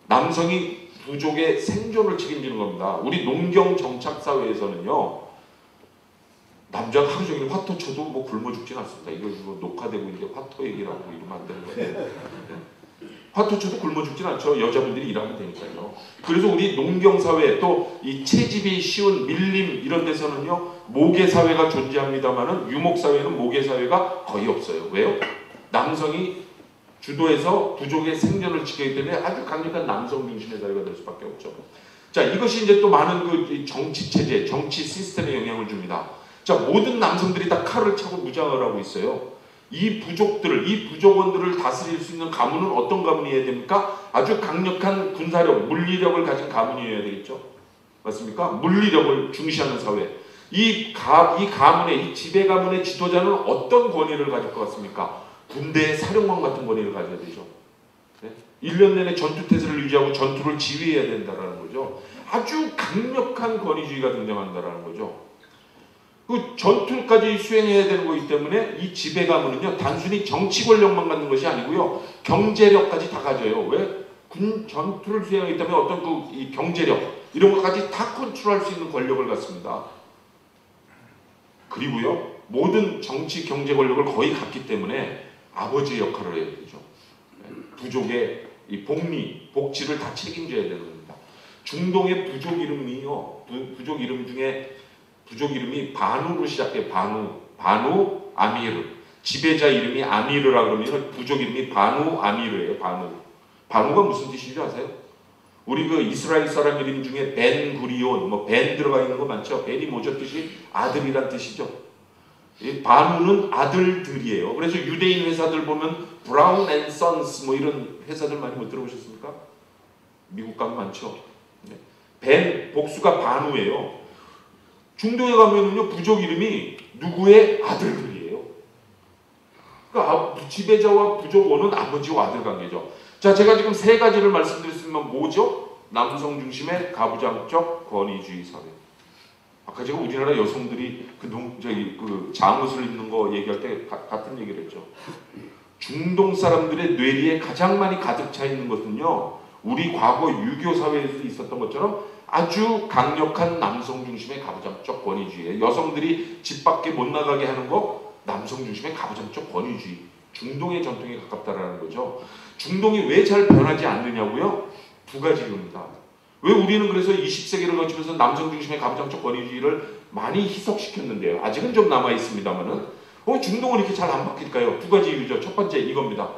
남성이 부족의 생존을 책임지는 겁니다. 우리 농경 정착 사회에서는요. 남자가 하루 종일 화토 쳐도 뭐 굶어 죽진 않습니다. 이거 녹화되고 이제 화토 얘기라고 이러면 안 되는 거예요. 화토 쳐도 굶어 죽진 않죠. 여자분들이 일하면 되니까요. 그래서 우리 농경 사회 또 이 채집이 쉬운 밀림 이런 데서는요. 모계 사회가 존재합니다만은 유목 사회는 모계 사회가 거의 없어요. 왜요? 남성이 주도해서 부족의 생존을 지키기 때문에 아주 강력한 남성 중심의 사회가 될 수밖에 없죠. 자, 이것이 이제 또 많은 그 정치 체제, 정치 시스템에 영향을 줍니다. 자, 모든 남성들이 다 칼을 차고 무장을 하고 있어요. 이 부족원들을 다스릴 수 있는 가문은 어떤 가문이어야 됩니까? 아주 강력한 군사력, 물리력을 가진 가문이어야 되겠죠. 맞습니까? 물리력을 중시하는 사회. 이 가문의, 이 지배 가문의 지도자는 어떤 권위를 가질 것 같습니까? 군대의 사령관 같은 권위를 가져야 되죠. 네? 1년 내내 전투태세를 유지하고 전투를 지휘해야 된다는 거죠. 아주 강력한 권위주의가 등장한다는 거죠. 그 전투까지 수행해야 되는 거기 때문에 이 지배 가문은요, 단순히 정치 권력만 갖는 것이 아니고요, 경제력까지 다 가져요. 왜? 전투를 수행하기 때문에 어떤 이 경제력, 이런 것까지 다 컨트롤할 수 있는 권력을 갖습니다. 그리고요, 모든 정치 경제 권력을 거의 갖기 때문에 아버지의 역할을 해야 되죠. 부족의 이 복지를 다 책임져야 되는 겁니다. 중동의 부족 이름이요, 부족 이름 중에 부족 이름이 바누로 시작해요. 바누 아미르. 지배자 이름이 아미르라 그러면 부족 이름이 바누 아미르예요. 바누가 무슨 뜻인지 아세요? 우리 그 이스라엘 사람 이름 중에 벤 구리온, 뭐 벤 들어가 있는 거 많죠. 벤이 뭐죠? 뜻이 아들이란 뜻이죠. 이 바누는 아들들이에요. 그래서 유대인 회사들 보면 브라운 앤 선스 뭐 이런 회사들 많이 못 들어보셨습니까? 미국 가면 많죠. 네. 벤 복수가 바누예요. 중동에 가면은요, 부족 이름이 누구의 아들들이에요. 그러니까 지배자와 부족원은 아버지와 아들 관계죠. 자, 제가 지금 세 가지를 말씀드렸으면 뭐죠? 남성 중심의 가부장적 권위주의 사회. 아까 제가 우리나라 여성들이 그 잠옷을 입는 거 얘기할 때 같은 얘기를 했죠. 중동 사람들의 뇌리에 가장 많이 가득 차 있는 것은요, 우리 과거 유교 사회에서 있었던 것처럼 아주 강력한 남성 중심의 가부장적 권위주의예요. 여성들이 집 밖에 못 나가게 하는 거 남성 중심의 가부장적 권위주의. 중동의 전통에 가깝다라는 거죠. 중동이 왜 잘 변하지 않느냐고요? 두 가지 이유입니다. 왜 우리는 그래서 20세기를 거치면서 남성 중심의 가부장적 권위주의를 많이 희석시켰는데요. 아직은 좀 남아 있습니다만은 중동은 이렇게 잘 안 바뀔까요? 두 가지 이유죠. 첫 번째 이겁니다.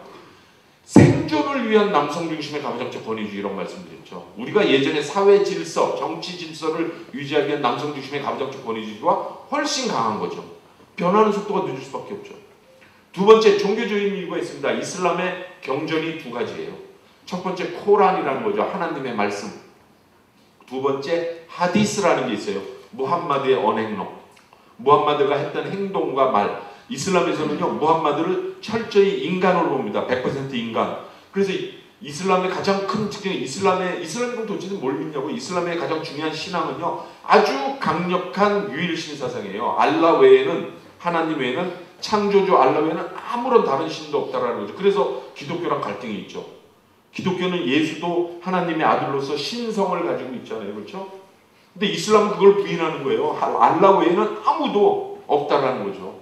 생존을 위한 남성 중심의 가부장적 권위주의라고 말씀드렸죠. 우리가 예전에 사회 질서, 정치 질서를 유지하기 위한 남성 중심의 가부장적 권위주의가 훨씬 강한 거죠. 변하는 속도가 늦을 수밖에 없죠. 두 번째, 종교적인 이유가 있습니다. 이슬람의 경전이 두 가지예요. 첫 번째, 코란이라는 거죠. 하나님의 말씀. 두 번째, 하디스라는 게 있어요. 무함마드의 언행록. 무함마드가 했던 행동과 말. 이슬람에서는요, 무함마드를 철저히 인간으로 봅니다. 100% 인간. 그래서 이슬람의 가장 큰 특징이 이슬람이 도대체 뭘 믿냐고. 이슬람의 가장 중요한 신앙은요, 아주 강력한 유일신 사상이에요. 알라 외에는, 하나님 외에는, 창조주 알라 외에는 아무런 다른 신도 없다라는 거죠. 그래서 기독교랑 갈등이 있죠. 기독교는 예수도 하나님의 아들로서 신성을 가지고 있잖아요. 그렇죠? 근데 이슬람은 그걸 부인하는 거예요. 알라 외에는 아무도 없다라는 거죠.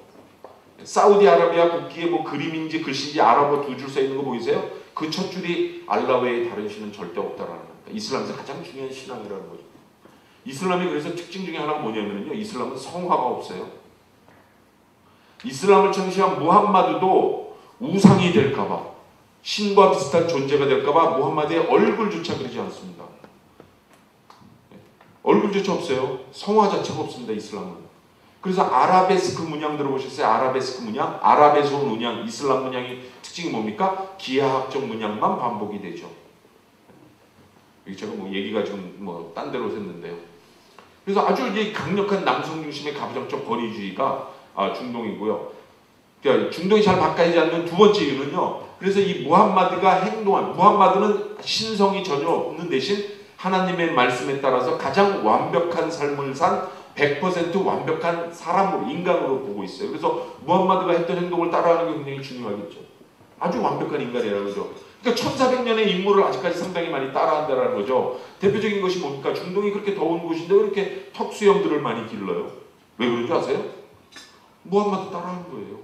사우디아라비아 국기에 뭐 그림인지 글씨인지 아랍어 두 줄 써 있는 거 보이세요? 그 첫 줄이 알라 외에 다른 신은 절대 없다라는 겁니다. 이슬람에서 가장 중요한 신앙이라는 거죠. 이슬람이 그래서 특징 중에 하나가 뭐냐면요, 이슬람은 성화가 없어요. 이슬람을 창시한 무함마드도 우상이 될까봐, 신과 비슷한 존재가 될까봐 무함마드의 얼굴조차 그리지 않습니다. 얼굴조차 없어요. 성화 자체가 없습니다. 이슬람은. 그래서 아라베스크 문양 들어보셨어요? 아라베스크 문양? 아랍에서 온 문양, 이슬람 문양의 특징이 뭡니까? 기하학적 문양만 반복이 되죠. 여기 제가 뭐 얘기가 지금 뭐 딴 데로 샜는데요. 그래서 아주 이제 강력한 남성 중심의 가부장적 권위주의가 중동이고요. 그러니까 중동이 잘 바뀌지 않는 두 번째 이유는요. 그래서 이 무함마드가 무함마드는 신성이 전혀 없는 대신 하나님의 말씀에 따라서 가장 완벽한 삶을 산 100% 완벽한 사람으로, 인간으로 보고 있어요. 그래서 무함마드가 했던 행동을 따라하는 게 굉장히 중요하겠죠. 아주 완벽한 인간이라는 거죠. 그러니까 1400년의 인물을 아직까지 상당히 많이 따라한다는 거죠. 대표적인 것이 뭡니까? 중동이 그렇게 더운 곳인데 왜 이렇게 턱수염들을 많이 길러요? 왜 그런지 아세요? 무함마드 따라하는 거예요.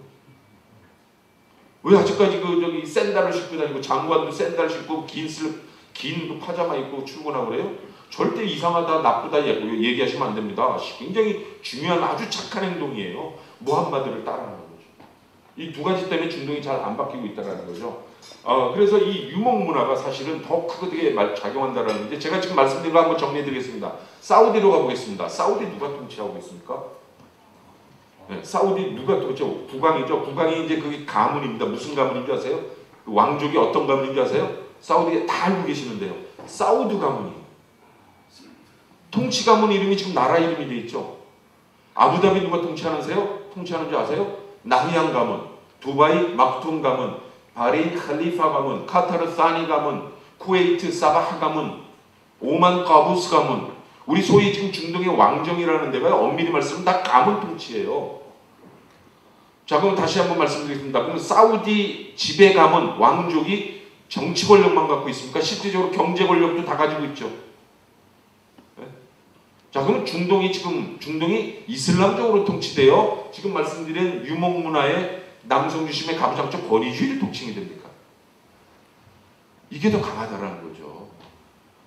왜 아직까지 샌들을 신고 다니고, 장관도 샌들 신고 긴 파자마 입고 출근하고 그래요? 절대 이상하다, 나쁘다 얘기하시면 안 됩니다. 굉장히 중요한 아주 착한 행동이에요. 무함마드를 따라하는 거죠. 이 두 가지 때문에 중동이 잘 안 바뀌고 있다는 거죠. 그래서 이 유목 문화가 사실은 더 크게 작용한다는 게 제가 지금 말씀드린 거 한번 정리해드리겠습니다. 사우디로 가보겠습니다. 사우디 누가 통치하고 있습니까? 네, 사우디 누가 통치하고 국왕이죠. 국왕이 이제 그게 가문입니다. 무슨 가문인 줄 아세요? 그 왕족이 어떤 가문인 줄 아세요? 사우디에 다 알고 계시는데요. 사우드 가문이 통치 가문 이름이 지금 나라 이름이 돼 있죠. 아부다비 누가 통치하는 줄 아세요? 나히양 가문, 두바이 막툼 가문, 바레인 칼리파 가문, 카타르 사니 가문, 쿠웨이트 사바하 가문, 오만 까부스 가문. 우리 소위 지금 중동의 왕정이라는 데가 엄밀히 말씀은 다 가문 통치예요. 자, 그럼 다시 한번 말씀드리겠습니다. 그럼 사우디 지배 가문 왕족이 정치 권력만 갖고 있습니까? 실질적으로 경제 권력도 다 가지고 있죠. 네? 자, 그럼 중동이 이슬람적으로 통치되어 지금 말씀드린 유목 문화의 남성 중심의 가부장적 권위주의를 독칭이 됩니까? 이게 더 강하다라는 거죠.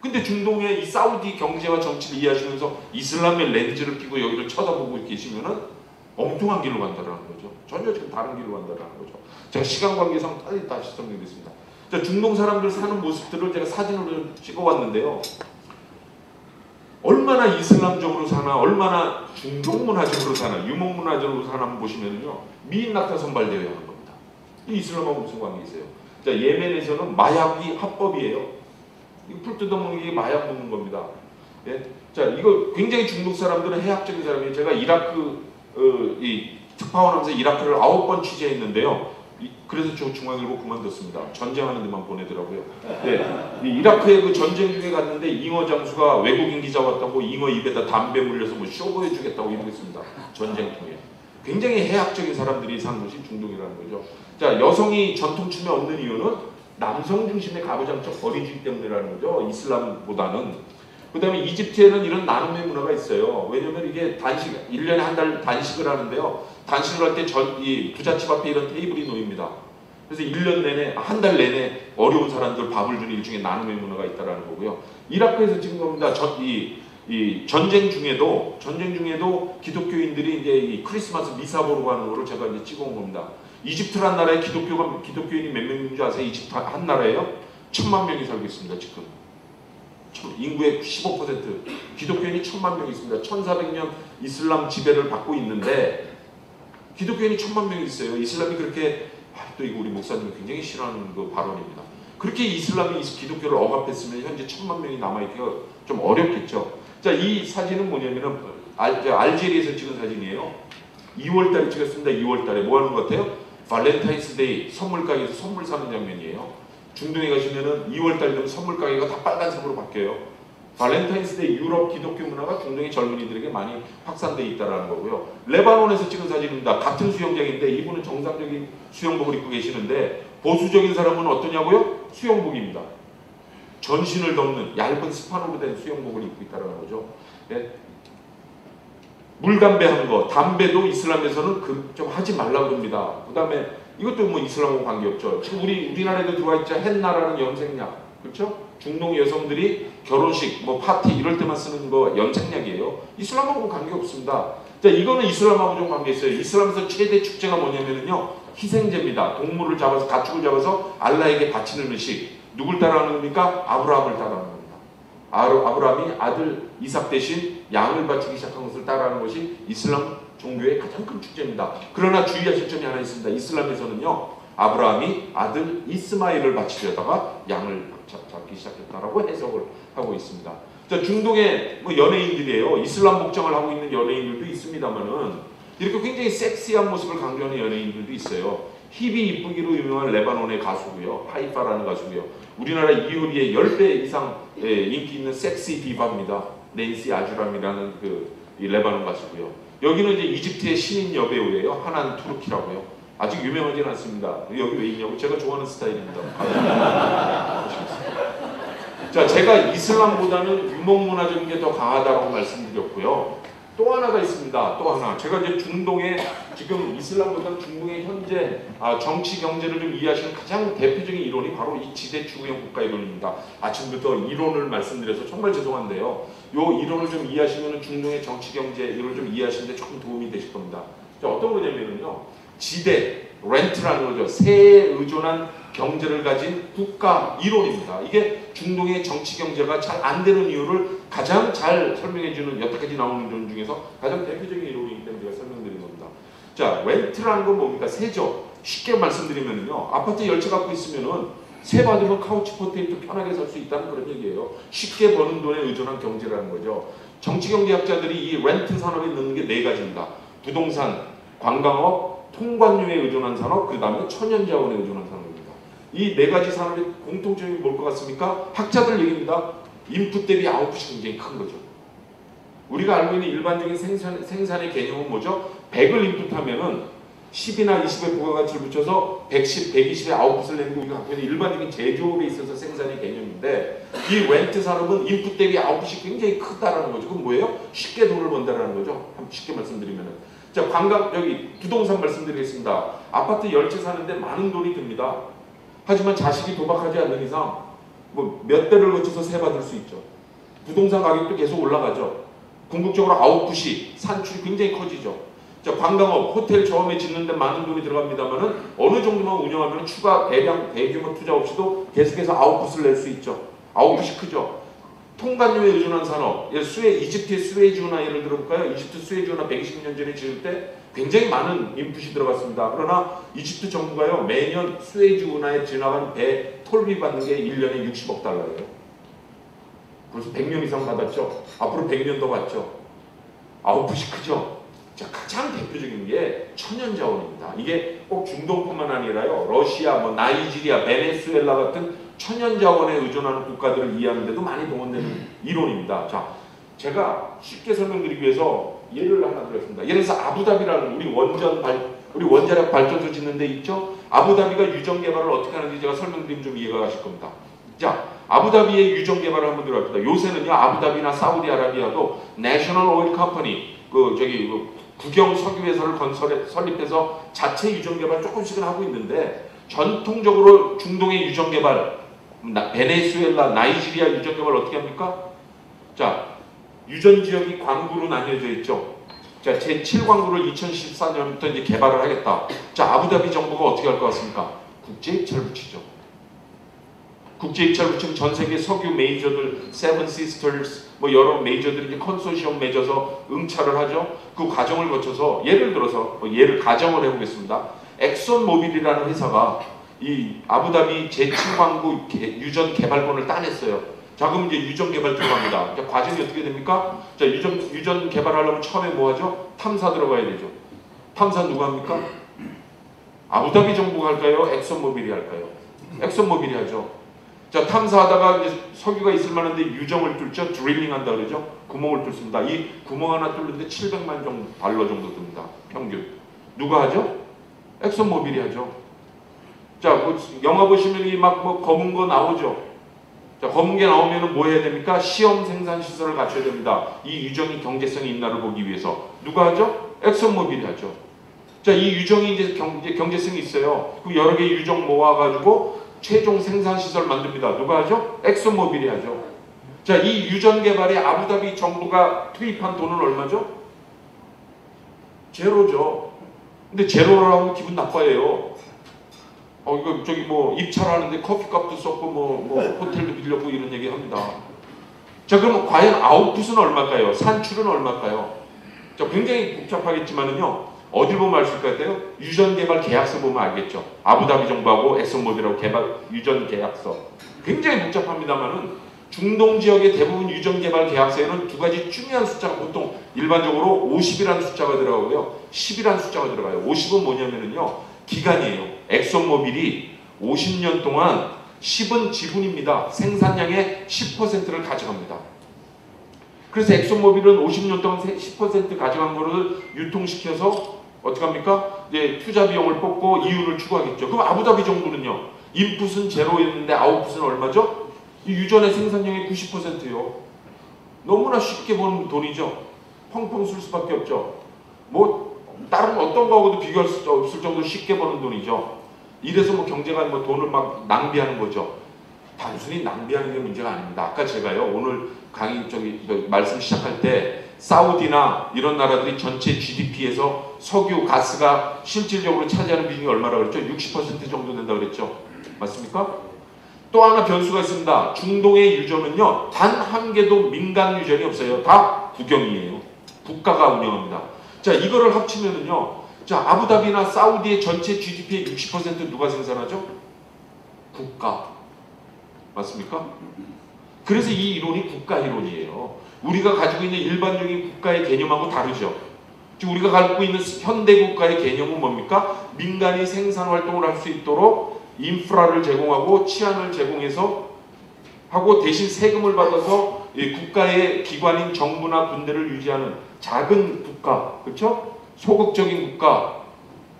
근데 중동의 이 사우디 경제와 정치를 이해하시면서 이슬람의 렌즈를 끼고 여기를 쳐다보고 계시면은 엉뚱한 길로 간다라는 거죠. 전혀 지금 다른 길로 간다라는 거죠. 제가 시간 관계상 다시 설명드리겠습니다. 자, 중동 사람들 사는 모습들을 제가 사진으로 좀 찍어왔는데요. 얼마나 이슬람적으로 사나, 얼마나 중동 문화적으로 사나, 유목 문화적으로 사나 한번 보시면요. 미인 낙타 선발되어야 하는 겁니다. 이 이슬람하고 무슨 관계 있어요? 자, 예멘에서는 마약이 합법이에요. 이거 풀 뜯어먹는 게 마약 먹는 겁니다. 예? 자, 이거 굉장히 중동 사람들은 해학적인 사람이에요. 제가 이라크 이 특파원 하면서 이라크를 9번 취재했는데요. 그래서 저 중앙일보 그만뒀습니다. 전쟁하는 데만 보내더라고요. 네. 이라크에 그 전쟁 중에 갔는데 잉어 장수가 외국인 기자 왔다고 잉어 입에다 담배 물려서 뭐 쇼 보여주겠다고 이러겠습니다. 전쟁통에. 굉장히 해학적인 사람들이 사는 것이 중동이라는 거죠. 자, 여성이 전통춤에 없는 이유는 남성 중심의 가부장적 권위주의 때문이라는 거죠. 이슬람보다는. 그 다음에 이집트에는 이런 나눔의 문화가 있어요. 왜냐면 이게 1년에 한 달 단식을 하는데요. 단식을 할 때 이 부잣집 앞에 이런 테이블이 놓입니다. 그래서 1년 내내, 한 달 내내 어려운 사람들 밥을 주는 일종의 나눔의 문화가 있다는 거고요. 이라크에서 지금 겁니다. 이 전쟁 중에도 기독교인들이 이제 이 크리스마스 미사 보러 가는 거를 제가 이제 찍어온 겁니다. 이집트란 나라에 기독교인이 몇 명인 줄 아세요? 이집트 한 나라에요? 1000만 명이 살고 있습니다. 지금. 인구의 15% 기독교인이 1000만 명이 있습니다. 1400년 이슬람 지배를 받고 있는데 기독교인이 1000만 명이 있어요. 이슬람이 그렇게 또 이거 우리 목사님이 굉장히 싫어하는 그 발언입니다. 그렇게 이슬람이 기독교를 억압했으면 현재 1000만 명이 남아있기가 좀 어렵겠죠. 자, 이 사진은 뭐냐면은 알제리에서 찍은 사진이에요. 2월달에 찍었습니다. 2월달에 뭐 하는 것 같아요? 발렌타인스데이 선물 가게에서 선물 사는 장면이에요. 중동에 가시면은 2월달 되면 선물 가게가 다 빨간색으로 바뀌어요. 발렌타인스데이 유럽 기독교 문화가 중동의 젊은이들에게 많이 확산되어 있다는 거고요. 레바논에서 찍은 사진입니다. 같은 수영장인데 이분은 정상적인 수영복을 입고 계시는데 보수적인 사람은 어떠냐고요? 수영복입니다. 전신을 덮는 얇은 스판으로 된 수영복을 입고 있다는 거죠. 네. 물, 담배 하는 거, 담배도 이슬람에서는 좀 하지 말라고 합니다. 그 다음에 이것도 뭐 이슬람하고 관계없죠. 지금 우리나라에도 들어와 있죠. 헨나라는 염색약. 그렇죠? 중동 여성들이 결혼식, 뭐 파티 이럴 때만 쓰는 거 염색약이에요. 이슬람하고 관계없습니다. 자, 이거는 이슬람하고 좀 관계 있어요. 이슬람에서 최대 축제가 뭐냐면요. 희생제입니다. 동물을 잡아서, 가축을 잡아서 알라에게 바치는 의식. 누굴 따라하는 겁니까? 아브라함을 따라하는 겁니다. 아브라함이 아들 이삭 대신 양을 바치기 시작한 것을 따라하는 것이 이슬람 종교의 가장 큰 축제입니다. 그러나 주의하실 점이 하나 있습니다. 이슬람에서는요. 아브라함이 아들 이스마엘을 바치려다가 양을 잡기 시작했다라고 해석을 하고 있습니다. 자, 중동의 뭐 연예인들이에요. 이슬람 복장을 하고 있는 연예인들도 있습니다만은 이렇게 굉장히 섹시한 모습을 강조하는 연예인들도 있어요. 힙이 이쁘기로 유명한 레바논의 가수고요. 하이파라는 가수고요. 우리나라 이효리의 10배 이상 인기 있는 섹시 디바입니다. 낸시 아주람이라는 이 레바논 가수고요. 여기는 이제 이집트의 신인 여배우예요. 하난 투르키라고요. 아직 유명하지는 않습니다. 여기 왜 있냐고 제가 좋아하는 스타일입니다. 자, 제가 이슬람보다는 유목문화적인 게 더 강하다고 말씀드렸고요. 또 하나가 있습니다. 또 하나. 제가 이제 중동의 지금 이슬람보다는 중동의 현재 정치 경제를 좀 이해하시는 가장 대표적인 이론이 바로 이 지대 추구형 국가 이론입니다. 아침부터 이론을 말씀드려서 정말 죄송한데요. 이 이론을 좀 이해하시면 중동의 정치 경제 이론을 좀 이해하시는데 조금 도움이 되실 겁니다. 자, 어떤 거냐면요. 지대, 렌트라는 거죠. 세에 의존한 경제를 가진 국가 이론입니다. 이게 중동의 정치 경제가 잘 안 되는 이유를 가장 잘 설명해주는 여태까지 나오는 이론 중에서 가장 대표적인 이론이기 때문에 제가 설명드린 겁니다. 자, 렌트라는 건 뭡니까? 세죠. 쉽게 말씀드리면요, 아파트 10채 갖고 있으면은 세 받으면 카우치 포테이토 편하게 살 수 있다는 그런 얘기예요. 쉽게 버는 돈에 의존한 경제라는 거죠. 정치경제학자들이 이 렌트 산업에 넣는 게 4가지입니다. 부동산, 관광업, 통관료에 의존한 산업, 그 다음에 천연자원에 의존한 산업입니다. 이 4가지 산업의 공통점이 뭘 것 같습니까? 학자들 얘기입니다. 인풋 대비 아웃풋이 굉장히 큰 거죠. 우리가 알고 있는 일반적인 생산의 개념은 뭐죠? 100을 인풋하면은 10이나 20의 부가가치를 붙여서 110, 120의 아웃풋을 내는 게 우리가 갖고 있는 일반적인 제조업에 있어서 생산의 개념인데, 이 렌트 산업은 인풋 대비 아웃풋이 굉장히 크다라는 거죠. 그건 뭐예요? 쉽게 돈을 번다라는 거죠. 쉽게 말씀드리면은. 자, 관광, 여기 부동산 말씀드리겠습니다. 아파트 10채 사는데 많은 돈이 듭니다. 하지만 자식이 도박하지 않는 이상 뭐 몇 대를 거쳐서 세 받을 수 있죠. 부동산 가격도 계속 올라가죠. 궁극적으로 아웃풋이, 산출이 굉장히 커지죠. 자, 관광업, 호텔 처음에 짓는데 많은 돈이 들어갑니다만은 어느 정도만 운영하면 추가 대규모 투자 없이도 계속해서 아웃풋을 낼 수 있죠. 아웃풋이 크죠. 통관료에 의존한 산업, 이집트의 스웨즈운하 예를 들어볼까요? 이집트 스웨즈운하 120년 전에 지을 때 굉장히 많은 인풋이 들어갔습니다. 그러나 이집트 정부가요, 매년 스웨즈운하에 지나간 배 톨비 받는 게 1년에 60억 달러예요. 그래서 100년 이상 받았죠. 앞으로 100년 더 받죠. 아웃풋이 크죠. 자, 가장 대표적인 게 천연자원입니다. 이게 꼭 중동뿐만 아니라요, 러시아, 나이지리아, 베네수엘라 같은 천연자원에 의존하는 국가들을 이해하는 데도 많이 동원되는 이론입니다. 자, 제가 쉽게 설명드리기 위해서 예를 하나 들었습니다. 예를 들어서 아부다비라는 우리 원자력 발전소 짓는 데 있죠? 아부다비가 유전 개발을 어떻게 하는지 제가 설명드리면 좀 이해가 가실 겁니다. 자, 아부다비의 유전 개발을 한번 들어봅니다. 요새는요, 아부다비나 사우디아라비아도 내셔널 오일 컴퍼니, 국영 석유회사를 설립해서 자체 유전 개발 조금씩은 하고 있는데, 전통적으로 중동의 유전 개발, 베네수엘라, 나이지리아 유전 개발 어떻게 합니까? 자, 유전 지역이 광구로 나뉘어져 있죠. 자, 제7광구를 2014년부터 이제 개발을 하겠다. 자, 아부다비 정부가 어떻게 할 것 같습니까? 국제입찰을 붙이죠. 국제입찰을 붙이면 전 세계 석유 메이저들, 세븐 시스터스, 여러 메이저들이 이제 컨소시엄 맺어서 응찰을 하죠. 그 과정을 거쳐서 예를 들어서 가정을 해보겠습니다. 엑손 모빌이라는 회사가 이 아부다비 제7광구 유전 개발권을 따냈어요. 자, 그럼 이제 유전 개발 들어갑니다. 자, 과정이 어떻게 됩니까? 자, 유전 개발하려면 처음에 뭐 하죠? 탐사 들어가야 되죠. 탐사 누가 합니까? 아부다비 정부가 할까요? 엑손 모빌이 할까요? 엑손 모빌이 하죠. 자, 탐사하다가 이제 석유가 있을 만한데 유정을 뚫죠. 드릴링 한다 그러죠. 구멍을 뚫습니다. 이 구멍 하나 뚫는데 700만 달러 정도 듭니다. 평균. 누가 하죠? 엑손 모빌이 하죠. 자, 영화 보시면 이 검은 거 나오죠. 자, 검은 게 나오면 뭐 해야 됩니까? 시험 생산 시설을 갖춰야 됩니다. 이 유정이 경제성이 있나를 보기 위해서. 누가 하죠? 엑손 모빌이 하죠. 자, 이 유정이 이제 경제성이 있어요. 그럼 여러 개의 유정 모아가지고 최종 생산 시설 만듭니다. 누가 하죠? 엑손 모빌이 하죠. 자, 이 유전 개발에 아부다비 정부가 투입한 돈은 얼마죠? 제로죠. 근데 제로라고 하면 기분 나빠해요. 이거 입찰하는데 커피값도 썼고 호텔도 빌렸고 이런 얘기 합니다. 자, 그러면 과연 아웃풋은 얼마일까요? 산출은 얼마일까요? 자, 굉장히 복잡하겠지만은요, 어딜 보면 알 수 있을 것 같아요? 유전 개발 계약서 보면 알겠죠. 아부다비 정부하고 엑슨모빌하고 유전 계약서. 굉장히 복잡합니다만은 중동 지역의 대부분 유전 개발 계약서에는 두 가지 중요한 숫자가 보통 일반적으로 50이라는 숫자가 들어가고요, 10이라는 숫자가 들어가요. 50은 뭐냐면은요, 기간이에요. 엑슨모빌이 50년 동안 10은 지분입니다. 생산량의 10%를 가져갑니다. 그래서 엑슨모빌은 50년 동안 10% 가져간 거를 유통시켜서 어떻게 합니까? 이제 투자 비용을 뽑고 이윤을 추구하겠죠. 그럼 아부다비 정부는요, 인풋은 제로였는데 아웃풋은 얼마죠? 이 유전의 생산량의 90%요. 너무나 쉽게 버는 돈이죠. 펑펑 쓸 수밖에 없죠. 다른 어떤 거하고도 비교할 수 없을 정도로 쉽게 버는 돈이죠. 이래서 경제가 돈을 막 낭비하는 거죠. 단순히 낭비하는 게 문제가 아닙니다. 아까 제가요, 오늘 강의 말씀 시작할 때 사우디나 이런 나라들이 전체 GDP에서 석유, 가스가 실질적으로 차지하는 비중이 얼마라고 그랬죠? 60% 정도 된다고 그랬죠? 맞습니까? 또 하나 변수가 있습니다. 중동의 유전은요, 단 한 개도 민간 유전이 없어요. 다 국영이에요. 국가가 운영합니다. 자, 이거를 합치면은요, 자, 아부다비나 사우디의 전체 GDP의 60% 누가 생산하죠? 국가. 맞습니까? 그래서 이 이론이 국가 이론이에요. 우리가 가지고 있는 일반적인 국가의 개념하고 다르죠. 지금 우리가 갖고 있는 현대 국가의 개념은 뭡니까? 민간이 생산 활동을 할 수 있도록 인프라를 제공하고 치안을 제공해서 하고 대신 세금을 받아서 국가의 기관인 정부나 군대를 유지하는 작은 국가, 그렇죠? 소극적인 국가.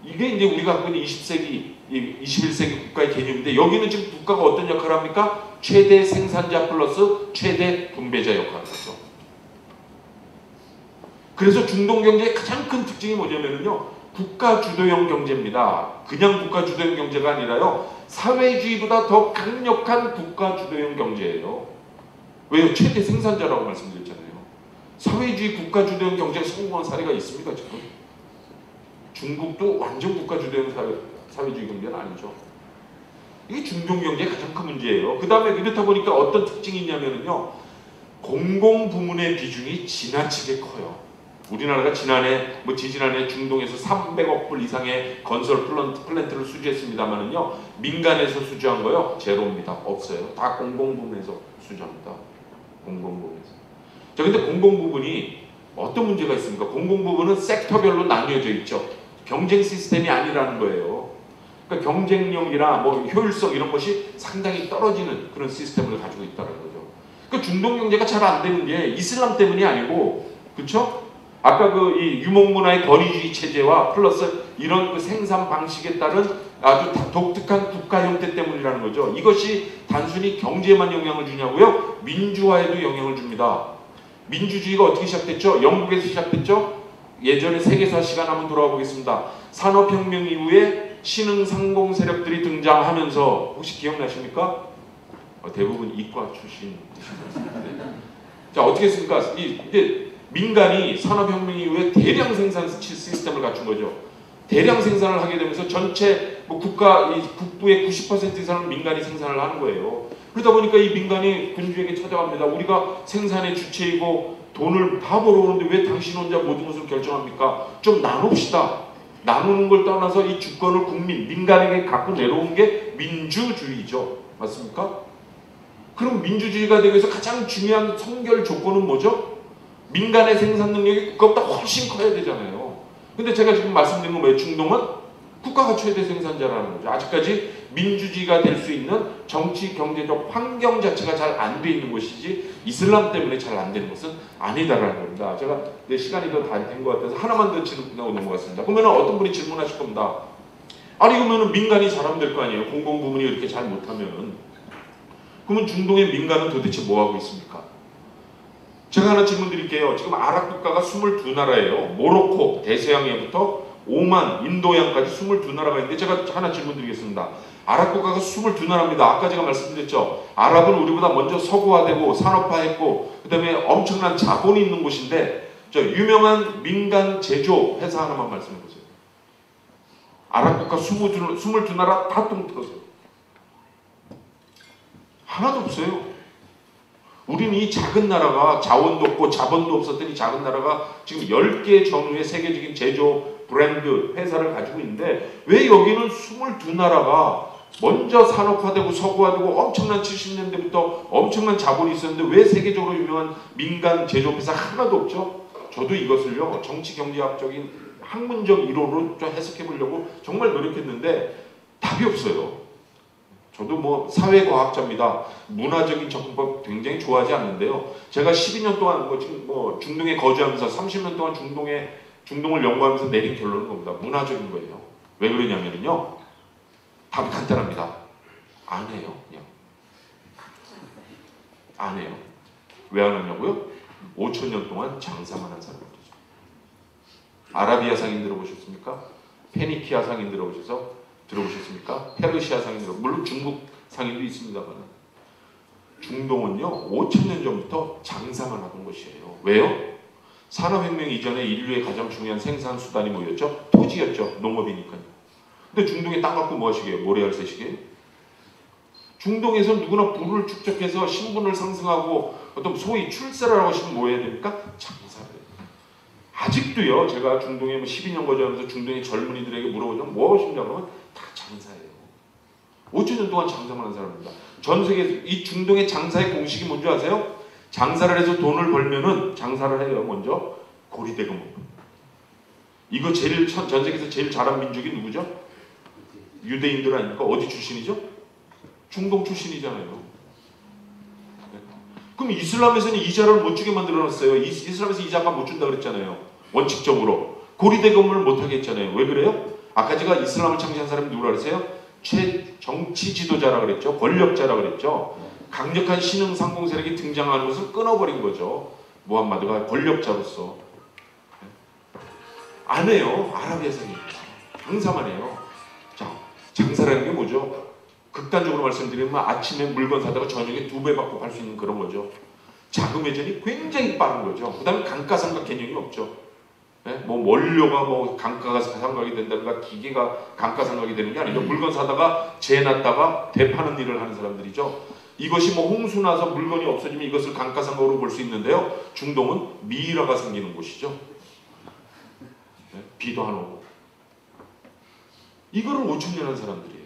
이게 이제 우리가 갖고 있는 20세기, 21세기 국가의 개념인데, 여기는 지금 국가가 어떤 역할을 합니까? 최대 생산자 플러스 최대 분배자 역할을 하죠. 그래서 중동 경제의 가장 큰 특징이 뭐냐면요, 국가 주도형 경제입니다. 그냥 국가 주도형 경제가 아니라요, 사회주의보다 더 강력한 국가 주도형 경제예요. 왜요? 최대 생산자라고 말씀드렸잖아요. 사회주의 국가 주도형 경제가 성공한 사례가 있습니까 지금? 중국도 완전 국가 주도형 사회주의 경제는 아니죠. 이게 중동 경제의 가장 큰 문제예요. 그 다음에 그렇다 보니까 어떤 특징이 있냐면요, 공공 부문의 비중이 지나치게 커요. 우리나라가 지지난해 중동에서 300억 불 이상의 건설 플랜트를 수주했습니다만은요, 민간에서 수주한 거요, 제로입니다. 없어요. 다 공공부문에서 수주합니다. 공공부문에서. 자, 근데 공공부문이 어떤 문제가 있습니까? 공공부문은 섹터별로 나뉘어져 있죠. 경쟁 시스템이 아니라는 거예요. 그러니까 경쟁력이나 뭐 효율성 이런 것이 상당히 떨어지는 그런 시스템을 가지고 있다는 거죠. 그러니까 중동 경제가 잘 안 되는 게 이슬람 때문이 아니고, 그렇죠? 아까 그 이 유목문화의 권위주의 체제와 플러스 이런 그 생산 방식에 따른 아주 독특한 국가 형태 때문이라는 거죠. 이것이 단순히 경제에만 영향을 주냐고요? 민주화에도 영향을 줍니다. 민주주의가 어떻게 시작됐죠? 영국에서 시작됐죠? 예전에 세계사 시간 한번 돌아가 보겠습니다. 산업혁명 이후에 신흥상공 세력들이 등장하면서 혹시 기억나십니까? 대부분 이과 출신이십니다. 자, 어떻게 했습니까? 이제 민간이 산업혁명 이후에 대량 생산 시스템을 갖춘 거죠. 대량 생산을 하게 되면서 전체 국부의 90% 이상은 민간이 생산을 하는 거예요. 그러다 보니까 이 민간이 군주에게 찾아갑니다. 우리가 생산의 주체이고 돈을 다 벌어오는데 왜 당신 혼자 모든 것을 결정합니까? 좀 나눕시다. 나누는 걸 떠나서 이 주권을 민간에게 갖고 내려온 게 민주주의죠. 맞습니까? 그럼 민주주의가 되기 위해서 가장 중요한 선결 조건은 뭐죠? 민간의 생산 능력이 국가보다 훨씬 커야 되잖아요. 근데 제가 지금 말씀드린 건 뭐예요? 중동은 국가가 최대 생산자라는 거죠. 아직까지 민주주의가 될 수 있는 정치, 경제적 환경 자체가 잘 안 돼 있는 것이지 이슬람 때문에 잘 안 되는 것은 아니다라는 겁니다. 제가 내 시간이 더 다 된 것 같아서 하나만 더 질문하고 넘어갔습니다. 그러면 어떤 분이 질문하실 겁니다. 아니 그러면 민간이 잘하면 될 거 아니에요? 공공부문이 이렇게 잘 못하면은. 그러면 중동의 민간은 도대체 뭐 하고 있습니까? 제가 하나 질문 드릴게요. 지금 아랍 국가가 22나라예요. 모로코, 대서양에부터 오만, 인도양까지 22나라가 있는데 제가 하나 질문 드리겠습니다. 아랍 국가가 22나라입니다. 아까 제가 말씀드렸죠. 아랍은 우리보다 먼저 서구화되고 산업화했고 그 다음에 엄청난 자본이 있는 곳인데 저 유명한 민간 제조 회사 하나만 말씀해 보세요. 아랍 국가 22나라 다 통틀어서 하나도 없어요. 우리는 이 작은 나라가 자원도 없고 자본도 없었던 이 작은 나라가 지금 10개 전후의 세계적인 제조 브랜드 회사를 가지고 있는데 왜 여기는 22나라가 먼저 산업화되고 서구화되고 엄청난 70년대부터 엄청난 자본이 있었는데 왜 세계적으로 유명한 민간 제조회사 하나도 없죠? 저도 이것을요 정치 경제학적인 학문적 이론으로 좀 해석해 보려고 정말 노력했는데 답이 없어요. 저도 뭐 사회과학자입니다. 문화적인 접근법 굉장히 좋아하지 않는데요. 제가 12년 동안 지금 중동에 거주하면서 30년 동안 중동을 연구하면서 내린 결론은 겁니다. 문화적인 거예요. 왜 그러냐면요. 답이 간단합니다. 안 해요. 그냥. 안 해요. 왜 안 하냐고요? 5,000년 동안 장사만 한 사람들이죠. 아라비아 상인 들어보셨습니까? 페니키아 상인 들어보셨습니까? 페르시아 상인 물론 중국 상인도 있습니다만 중동은요 5,000년 전부터 장사만 하던 곳이에요. 왜요? 산업혁명 이전에 인류의 가장 중요한 생산 수단이 뭐였죠? 토지였죠. 농업이니까요. 근데 중동에 땅 갖고 뭐 하시게요? 모래알 세시게요? 중동에서 누구나 부를 축적해서 신분을 상승하고 어떤 소위 출세를 하고 싶으면 뭐 해야 됩니까? 장사를 해요. 아직도요. 제가 중동에 뭐 12년 거주하면서 중동의 젊은이들에게 물어보자면 뭐 하시냐고 하면 다 장사예요. 5천 년 동안 장사만 한 사람입니다. 전 세계에서 이 중동의 장사의 공식이 뭔지 아세요? 장사를 해서 돈을 벌면은 장사를 해요. 먼저 고리대금. 이거 제일 전 세계에서 제일 잘한 민족이 누구죠? 유대인들 아닙니까? 어디 출신이죠? 중동 출신이잖아요. 네. 그럼 이슬람에서는 이자를 못 주게 만들어놨어요. 이슬람에서 이자가 못 준다 그랬잖아요. 원칙적으로 고리대금을 못 하게 했잖아요. 왜 그래요? 아까 제가 이슬람을 창시한 사람이 누구라 그랬어요? 정치 지도자라 그랬죠. 권력자라 그랬죠. 강력한 신흥 상공 세력이 등장하는 것을 끊어버린 거죠. 무함마드가 권력자로서. 안 해요. 아랍에서는 장사만 해요. 자, 장사라는 게 뭐죠? 극단적으로 말씀드리면 아침에 물건 사다가 저녁에 2배 받고 팔 수 있는 그런 거죠. 자금 회전이 굉장히 빠른 거죠. 그 다음에 감가상각 개념이 없죠. 네? 뭐 원료가 뭐 감가가 상각이 된다든가 기계가 감가상각이 되는 게 아니죠. 물건 사다가 재놨다가 되파는 일을 하는 사람들이죠. 이것이 뭐 홍수 나서 물건이 없어지면 이것을 감가상각으로 볼 수 있는데요. 중동은 미이라가 생기는 곳이죠. 네? 비도 안 오고. 이거를 5천 년 한 사람들이에요.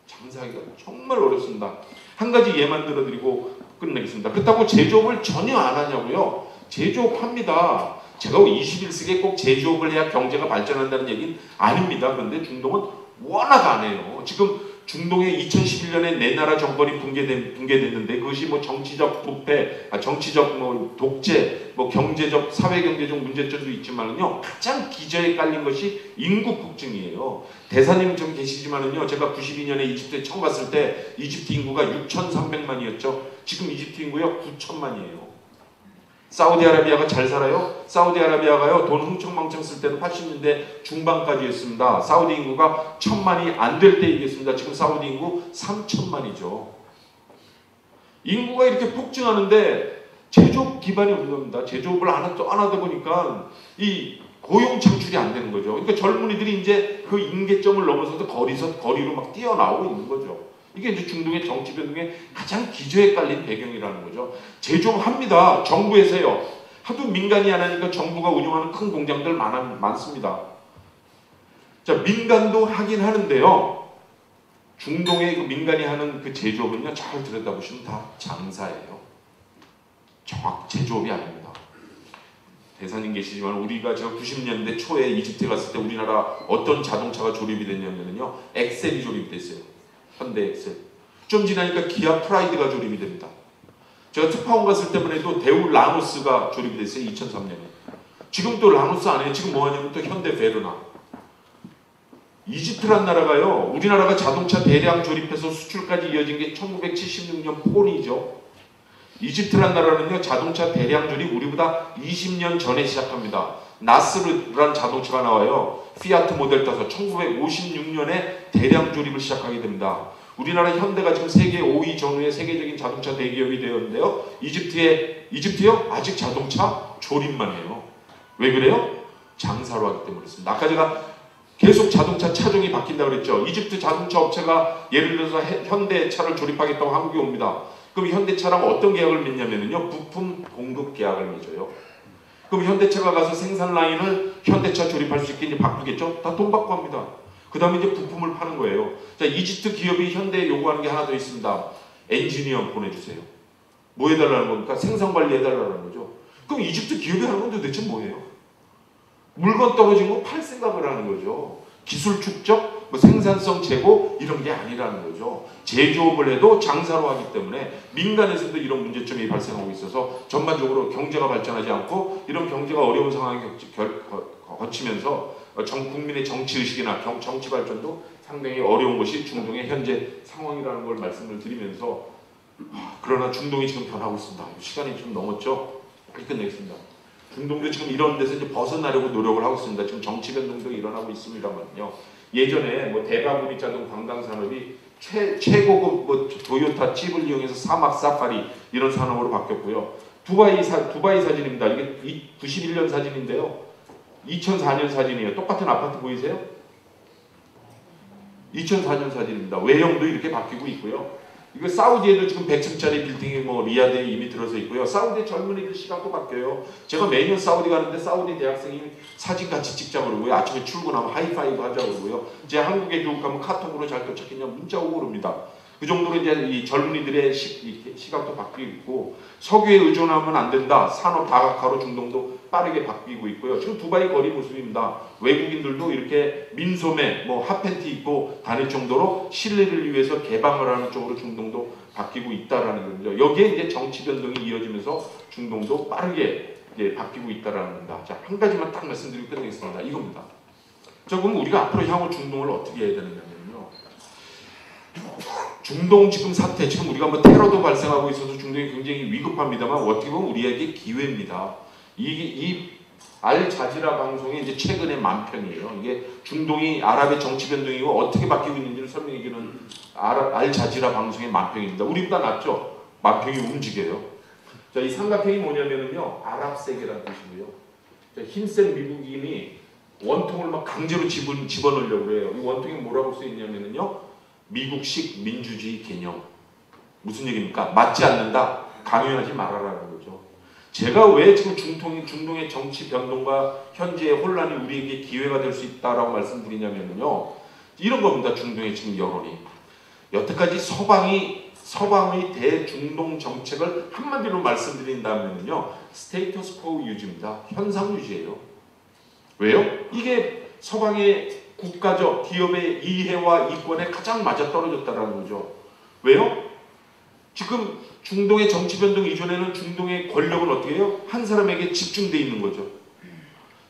장사하기가 정말 어렵습니다. 한 가지 예만 들어드리고 끝내겠습니다. 그렇다고 제조업을 전혀 안 하냐고요? 제조업 합니다. 제가 21세기에 꼭 제조업을 해야 경제가 발전한다는 얘기는 아닙니다. 그런데 중동은 워낙 안 해요. 지금 중동에 2011년에 네 나라 정권이 붕괴됐는데 그것이 뭐 정치적 부패, 정치적 뭐 독재, 뭐 경제적, 사회경제적 문제점도 있지만은요 가장 기저에 깔린 것이 인구 폭증이에요. 대사님 좀 계시지만은요 제가 92년에 이집트에 처음 갔을 때 이집트 인구가 6,300만이었죠. 지금 이집트 인구가 9천만이에요. 사우디아라비아가 잘 살아요? 사우디아라비아가요 돈 흥청망청 쓸 때는 80년대 중반까지 했습니다. 사우디 인구가 1,000만이 안 될 때 얘기했습니다. 지금 사우디 인구 3,000만이죠. 인구가 이렇게 폭증하는데 제조업 기반이 없는 겁니다. 제조업을 안 하다 보니까 이 고용 창출이 안 되는 거죠. 그러니까 젊은이들이 이제 그 임계점을 넘어서서 거리로 막 뛰어나오고 있는 거죠. 이게 이제 중동의 정치 변동에 가장 기저에 깔린 배경이라는 거죠. 제조합니다. 정부에서요. 하도 민간이 안 하니까 정부가 운영하는 큰 공장들 많습니다. 자, 민간도 하긴 하는데요. 중동의 그 민간이 하는 그 제조업은요. 잘 들여다보시면 다 장사예요. 정확 제조업이 아닙니다. 대사님 계시지만 우리가 제가 90년대 초에 이집트에 갔을 때 우리나라 어떤 자동차가 조립이 됐냐면요. 엑셀이 조립이 됐어요. 현대 엑셀. 좀 지나니까 기아 프라이드가 조립이 됩니다. 제가 특파원 갔을 때만 해도 대우 라노스가 조립이 됐어요. 2003년에. 지금 또 라노스 안 해요. 지금 뭐 하냐면 또 현대 베르나. 이집트란 나라가요. 우리나라가 자동차 대량 조립해서 수출까지 이어진 게 1976년 폰이죠. 이집트란 나라는요. 자동차 대량 조립 우리보다 20년 전에 시작합니다. 나스르라는 자동차가 나와요. 피아트 모델 타서 1956년에 대량 조립을 시작하게 됩니다. 우리나라 현대가 지금 세계 5위 전후의 세계적인 자동차 대기업이 되었는데요. 이집트요? 아직 자동차 조립만 해요. 왜 그래요? 장사로 하기 때문에 그렇습니다. 아까 제가 계속 자동차 차종이 바뀐다고 그랬죠. 이집트 자동차 업체가 예를 들어서 현대차를 조립하겠다고 한국에 옵니다. 그럼 현대차랑 어떤 계약을 맺냐면요. 부품 공급 계약을 맺어요. 그럼 현대차가 가서 생산 라인을 현대차 조립할 수 있게 이제 바꾸겠죠? 다 돈 받고 합니다. 그 다음에 이제 부품을 파는 거예요. 자, 이집트 기업이 현대에 요구하는 게 하나 더 있습니다. 엔지니어 보내주세요. 뭐 해달라는 겁니까? 생산 관리 해달라는 거죠. 그럼 이집트 기업이 하는 건 도대체 뭐예요? 물건 떨어진 거 팔 생각을 하는 거죠. 기술 축적, 뭐 생산성 제고 이런 게 아니라는 거죠. 제조업을 해도 장사로 하기 때문에 민간에서도 이런 문제점이 발생하고 있어서 전반적으로 경제가 발전하지 않고 이런 경제가 어려운 상황을 거치면서 국민의 정치의식이나 정치 발전도 상당히 어려운 것이 중동의 현재 상황이라는 걸 말씀을 드리면서 그러나 중동이 지금 변하고 있습니다. 시간이 좀 넘었죠? 빨리 끝내겠습니다. 중동도 지금 이런 데서 이제 벗어나려고 노력을 하고 있습니다. 지금 정치 변동도 일어나고 있습니다만요. 예전에 뭐 대바구니 자동 관광 산업이 최고급 뭐 도요타 칩을 이용해서 사막 사파리 이런 산업으로 바뀌었고요. 두바이 사진입니다. 이게 91년 사진인데요. 2004년 사진이에요. 똑같은 아파트 보이세요? 2004년 사진입니다. 외형도 이렇게 바뀌고 있고요. 이거 사우디에도 지금 100층짜리 빌딩이 뭐 리야드에 이미 들어서 있고요. 사우디 젊은이들 시각도 바뀌어요. 제가 매년 사우디 가는데 사우디 대학생이 사진 같이 찍자 그러고요. 아침에 출근하면 하이파이브 하자 그러고요. 이제 한국에 교육 가면 카톡으로 잘 도착했냐 문자 오고 그럽니다. 그 정도로 이제 이 젊은이들의 시각도 바뀌고 있고, 석유에 의존하면 안 된다. 산업 다각화로 중동도 빠르게 바뀌고 있고요. 지금 두바이 거리 모습입니다. 외국인들도 이렇게 민소매, 뭐 핫팬티 입고 다닐 정도로 실내를 위해서 개방을 하는 쪽으로 중동도 바뀌고 있다라는 겁니다. 여기에 이제 정치 변동이 이어지면서 중동도 빠르게 이제 바뀌고 있다라는 겁니다. 자, 한 가지만 딱 말씀드리고 끝내겠습니다. 이겁니다. 자, 그럼 우리가 앞으로 향후 중동을 어떻게 해야 되느냐면요. 중동 지금 사태, 지금 우리가 뭐 테러도 발생하고 있어서 중동이 굉장히 위급합니다만 어떻게 보면 우리에게 기회입니다. 이 알자지라 방송이 이제 최근에 만편이에요. 이게 중동이 아랍의 정치 변동이고 어떻게 바뀌고 있는지를 설명해주는 알자지라 방송의 만평입니다. 우리보다 낫죠? 만평이 움직여요. 자, 이 삼각형이 뭐냐면요, 아랍 세계라는 뜻이고요. 자, 힘센 미국인이 원통을 막 강제로 집어넣으려고 해요. 이 원통이 뭐라고 써 있냐면요, 미국식 민주주의 개념. 무슨 얘기입니까? 맞지 않는다. 강요하지 말아라는 거죠. 제가 왜 지금 중동의 정치 변동과 현재의 혼란이 우리에게 기회가 될 수 있다라고 말씀드리냐면요, 이런 겁니다. 중동의 지금 여론이. 여태까지 서방의 대중동 정책을 한마디로 말씀드린다면요, 스테이터스 코 유지입니다. 현상 유지예요. 왜요? 이게 서방의 국가적 기업의 이해와 이권에 가장 맞아떨어졌다라는 거죠. 왜요? 지금 중동의 정치 변동 이전에는 중동의 권력은 어떻게 해요? 한 사람에게 집중돼 있는 거죠.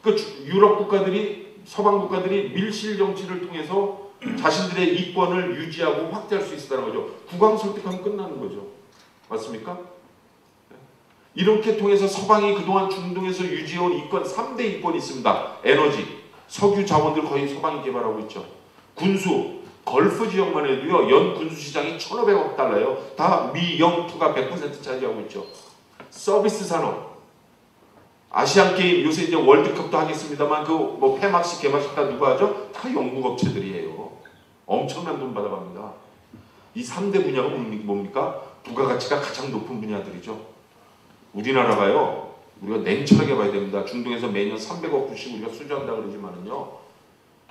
그러니까 유럽 국가들이, 서방 국가들이 밀실 정치를 통해서 자신들의 이권을 유지하고 확대할 수 있다는 거죠. 국왕 설득하면 끝나는 거죠. 맞습니까? 이렇게 통해서 서방이 그동안 중동에서 유지해온 이권, 3대 이권이 있습니다. 에너지, 석유 자원들 거의 서방이 개발하고 있죠. 군수, 걸프 지역만 해도요, 연 군수 시장이 1,500억 달러예요. 다 미, 영, 투가 100% 차지하고 있죠. 서비스 산업, 아시안 게임, 요새 이제 월드컵도 하겠습니다만 그 뭐 폐막식, 개막식 다 누가 하죠? 다 영국 업체들이에요. 엄청난 돈 받아갑니다. 이 3대 분야가 뭡니까? 부가가치가 가장 높은 분야들이죠. 우리나라가요, 우리가 냉철하게 봐야 됩니다. 중동에서 매년 300억 불씩 우리가 수주한다 그러지만은요,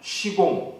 시공,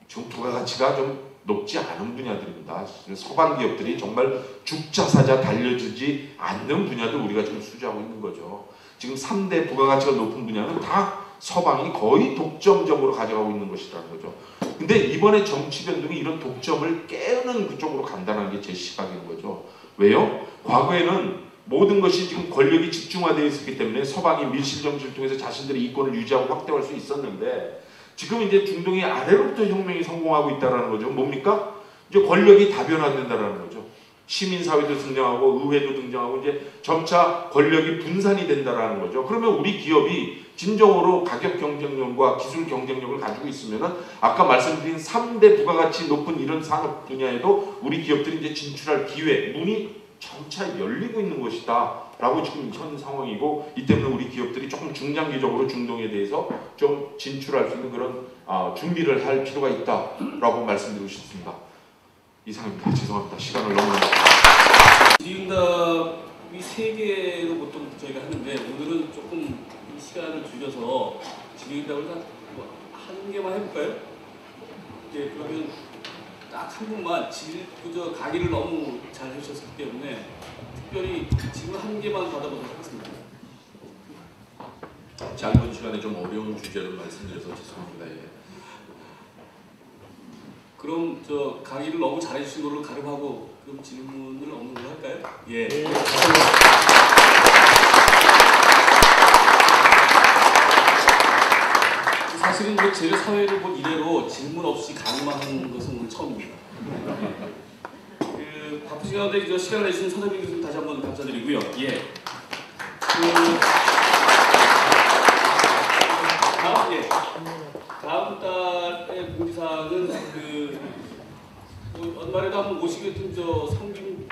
지금 부가가치가 좀 높지 않은 분야들입니다. 서방 기업들이 정말 죽자사자 달려주지 않는 분야들 우리가 지금 수주하고 있는 거죠. 지금 3대 부가가치가 높은 분야는 다 서방이 거의 독점적으로 가져가고 있는 것이라는 거죠. 근데 이번에 정치 변동이 이런 독점을 깨는 그쪽으로 간다는 게 제 시각인 거죠. 왜요? 과거에는 모든 것이 지금 권력이 집중화되어 있었기 때문에 서방이 밀실 정치를 통해서 자신들의 이권을 유지하고 확대할 수 있었는데, 지금 이제 중동이 아래로부터 혁명이 성공하고 있다는 거죠. 뭡니까? 이제 권력이 다변화된다는 거죠. 시민사회도 등장하고 의회도 등장하고 이제 점차 권력이 분산이 된다는 거죠. 그러면 우리 기업이 진정으로 가격 경쟁력과 기술 경쟁력을 가지고 있으면은 아까 말씀드린 3대 부가가치 높은 이런 산업 분야에도 우리 기업들이 이제 진출할 기회, 문이 점차 열리고 있는 것이다 라고 지금 현 상황이고, 이 때문에 우리 기업들이 조금 중장기적으로 중동에 대해서 좀 진출할 수 있는 그런 준비를 할 필요가 있다 라고 말씀드리고 싶습니다. 이상입니다. 죄송합니다. 시간을 너무 질의응답이 3개로 보통 저희가 하는데, 오늘은 조금 시간을 줄여서 질의응답을 한 개만 해볼까요? 네, 그러면 딱 한 분만 그저 강의를 너무 잘 해주셨기 때문에 특별히 질문 한 개만 받아보도록 하겠습니다. 짧은 시간에 좀 어려운 주제를 말씀드려서 죄송합니다. 예. 그럼 저 강의를 너무 잘해주신 걸로 가름하고 그럼 질문을 없는 걸로 할까요? 예. 사실은 뭐 제가 사회를 본 이래로 질문 없이 강의하는 것은 오늘 처음입니다. 그 바쁘신 가운데 저 시간을 내주신 서정민 교수님 다시 한번 감사드리고요. 예. 다음 달의 공지사항은 연말에도 한번 오시겠던 저 성김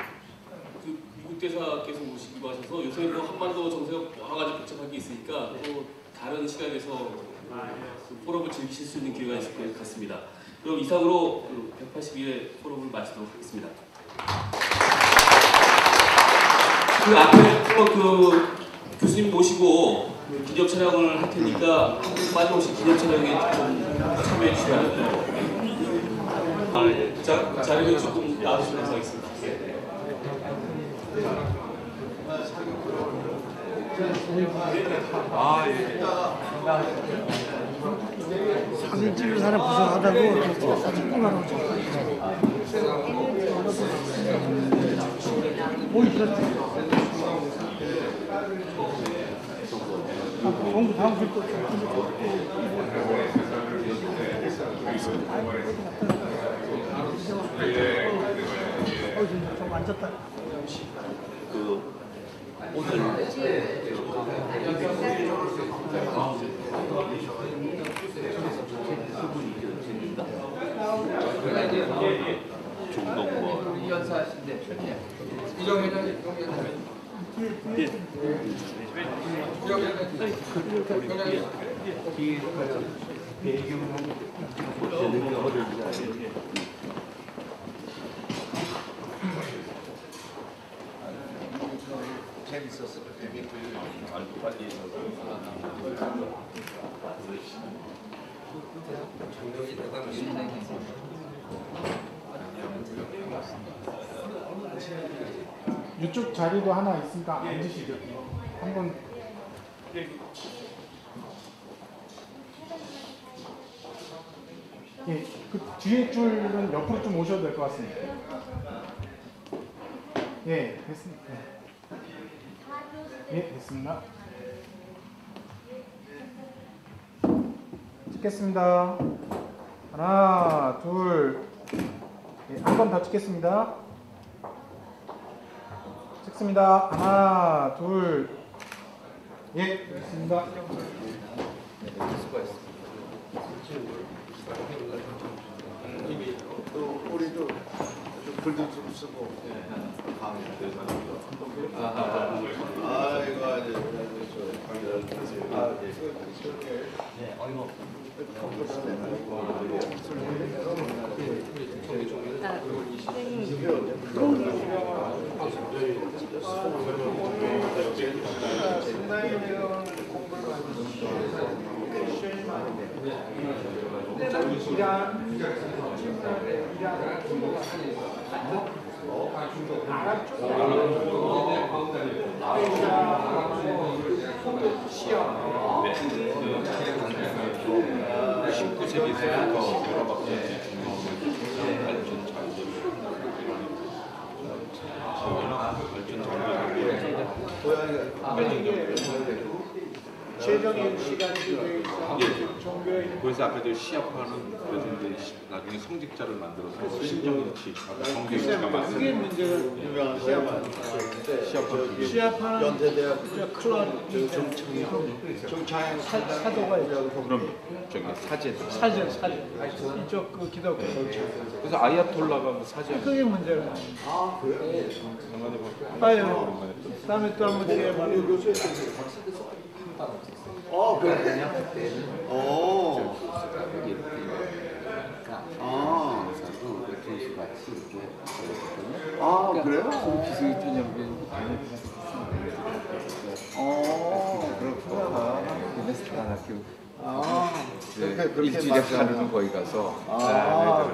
그 미국 국회사께서 오시기로 하셔서 요새 뭐 한반도 정세가 여러 가지 복잡하게 있으니까 또 다른 시각에서 포럼을 즐기실 수 있는 기회가 있을 것 같습니다. 그럼 이상으로 182회 포럼을 마치도록 하겠습니다. 그 앞에 그 교수님 모시고 기념 촬영을 할 테니까 한 분 빠짐없이 기념 촬영에 좀 참여해 주시면 자, 자리를 조금 나와주시면 감사하겠습니다. 사진 찍을 사람 부족하다고 조금 하라고 보기 싫었지. 공부 다음 주에 또 좀 앉았다. 재밌었어. 이쪽 자리도 하나 있으니까 앉으시죠. 한번 예, 그 뒤에 줄은 옆으로 좀 오셔도 될 것 같습니다. 예, 됐습니다. 예, 됐습니다. 찍겠습니다. 하나, 둘, 예, 한 번 더 찍겠습니다. 찍습니다. 하나, 둘, 예, 됐습니다. 또 우리도 글도 좀 쓰고 아이고 아주 최적인 시간이 그래서 아까도 시합하는 그래서 이제 나중에 성직자를 만들어서 신정일치 정규일치가 맞습니다. 그게 문제가 유명한 시합하는 연세대학 클럽 정창현 사도가 있다고. 그럼 저기 사제 이쪽 그 기독교. 그래서 아야톨라가 뭐 사제 그게 문제가. 아 그래요? 아유, 다음에 또 한번 기회 말이에요. 그렇군요. 그래요? 기술탄 연구원 그렇구나. 학교 일주일에 하루는 거기 가서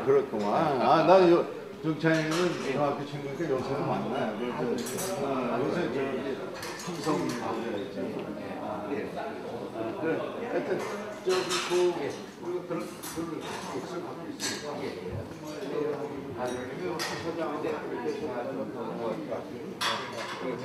그렇구만. 나는 정찬이는 중학교 친구니까 요새도 만나요. 요새 저기 삼성 하여튼 저기 우리가 그런 복수를 받고 있으니까 사장한테 그렇게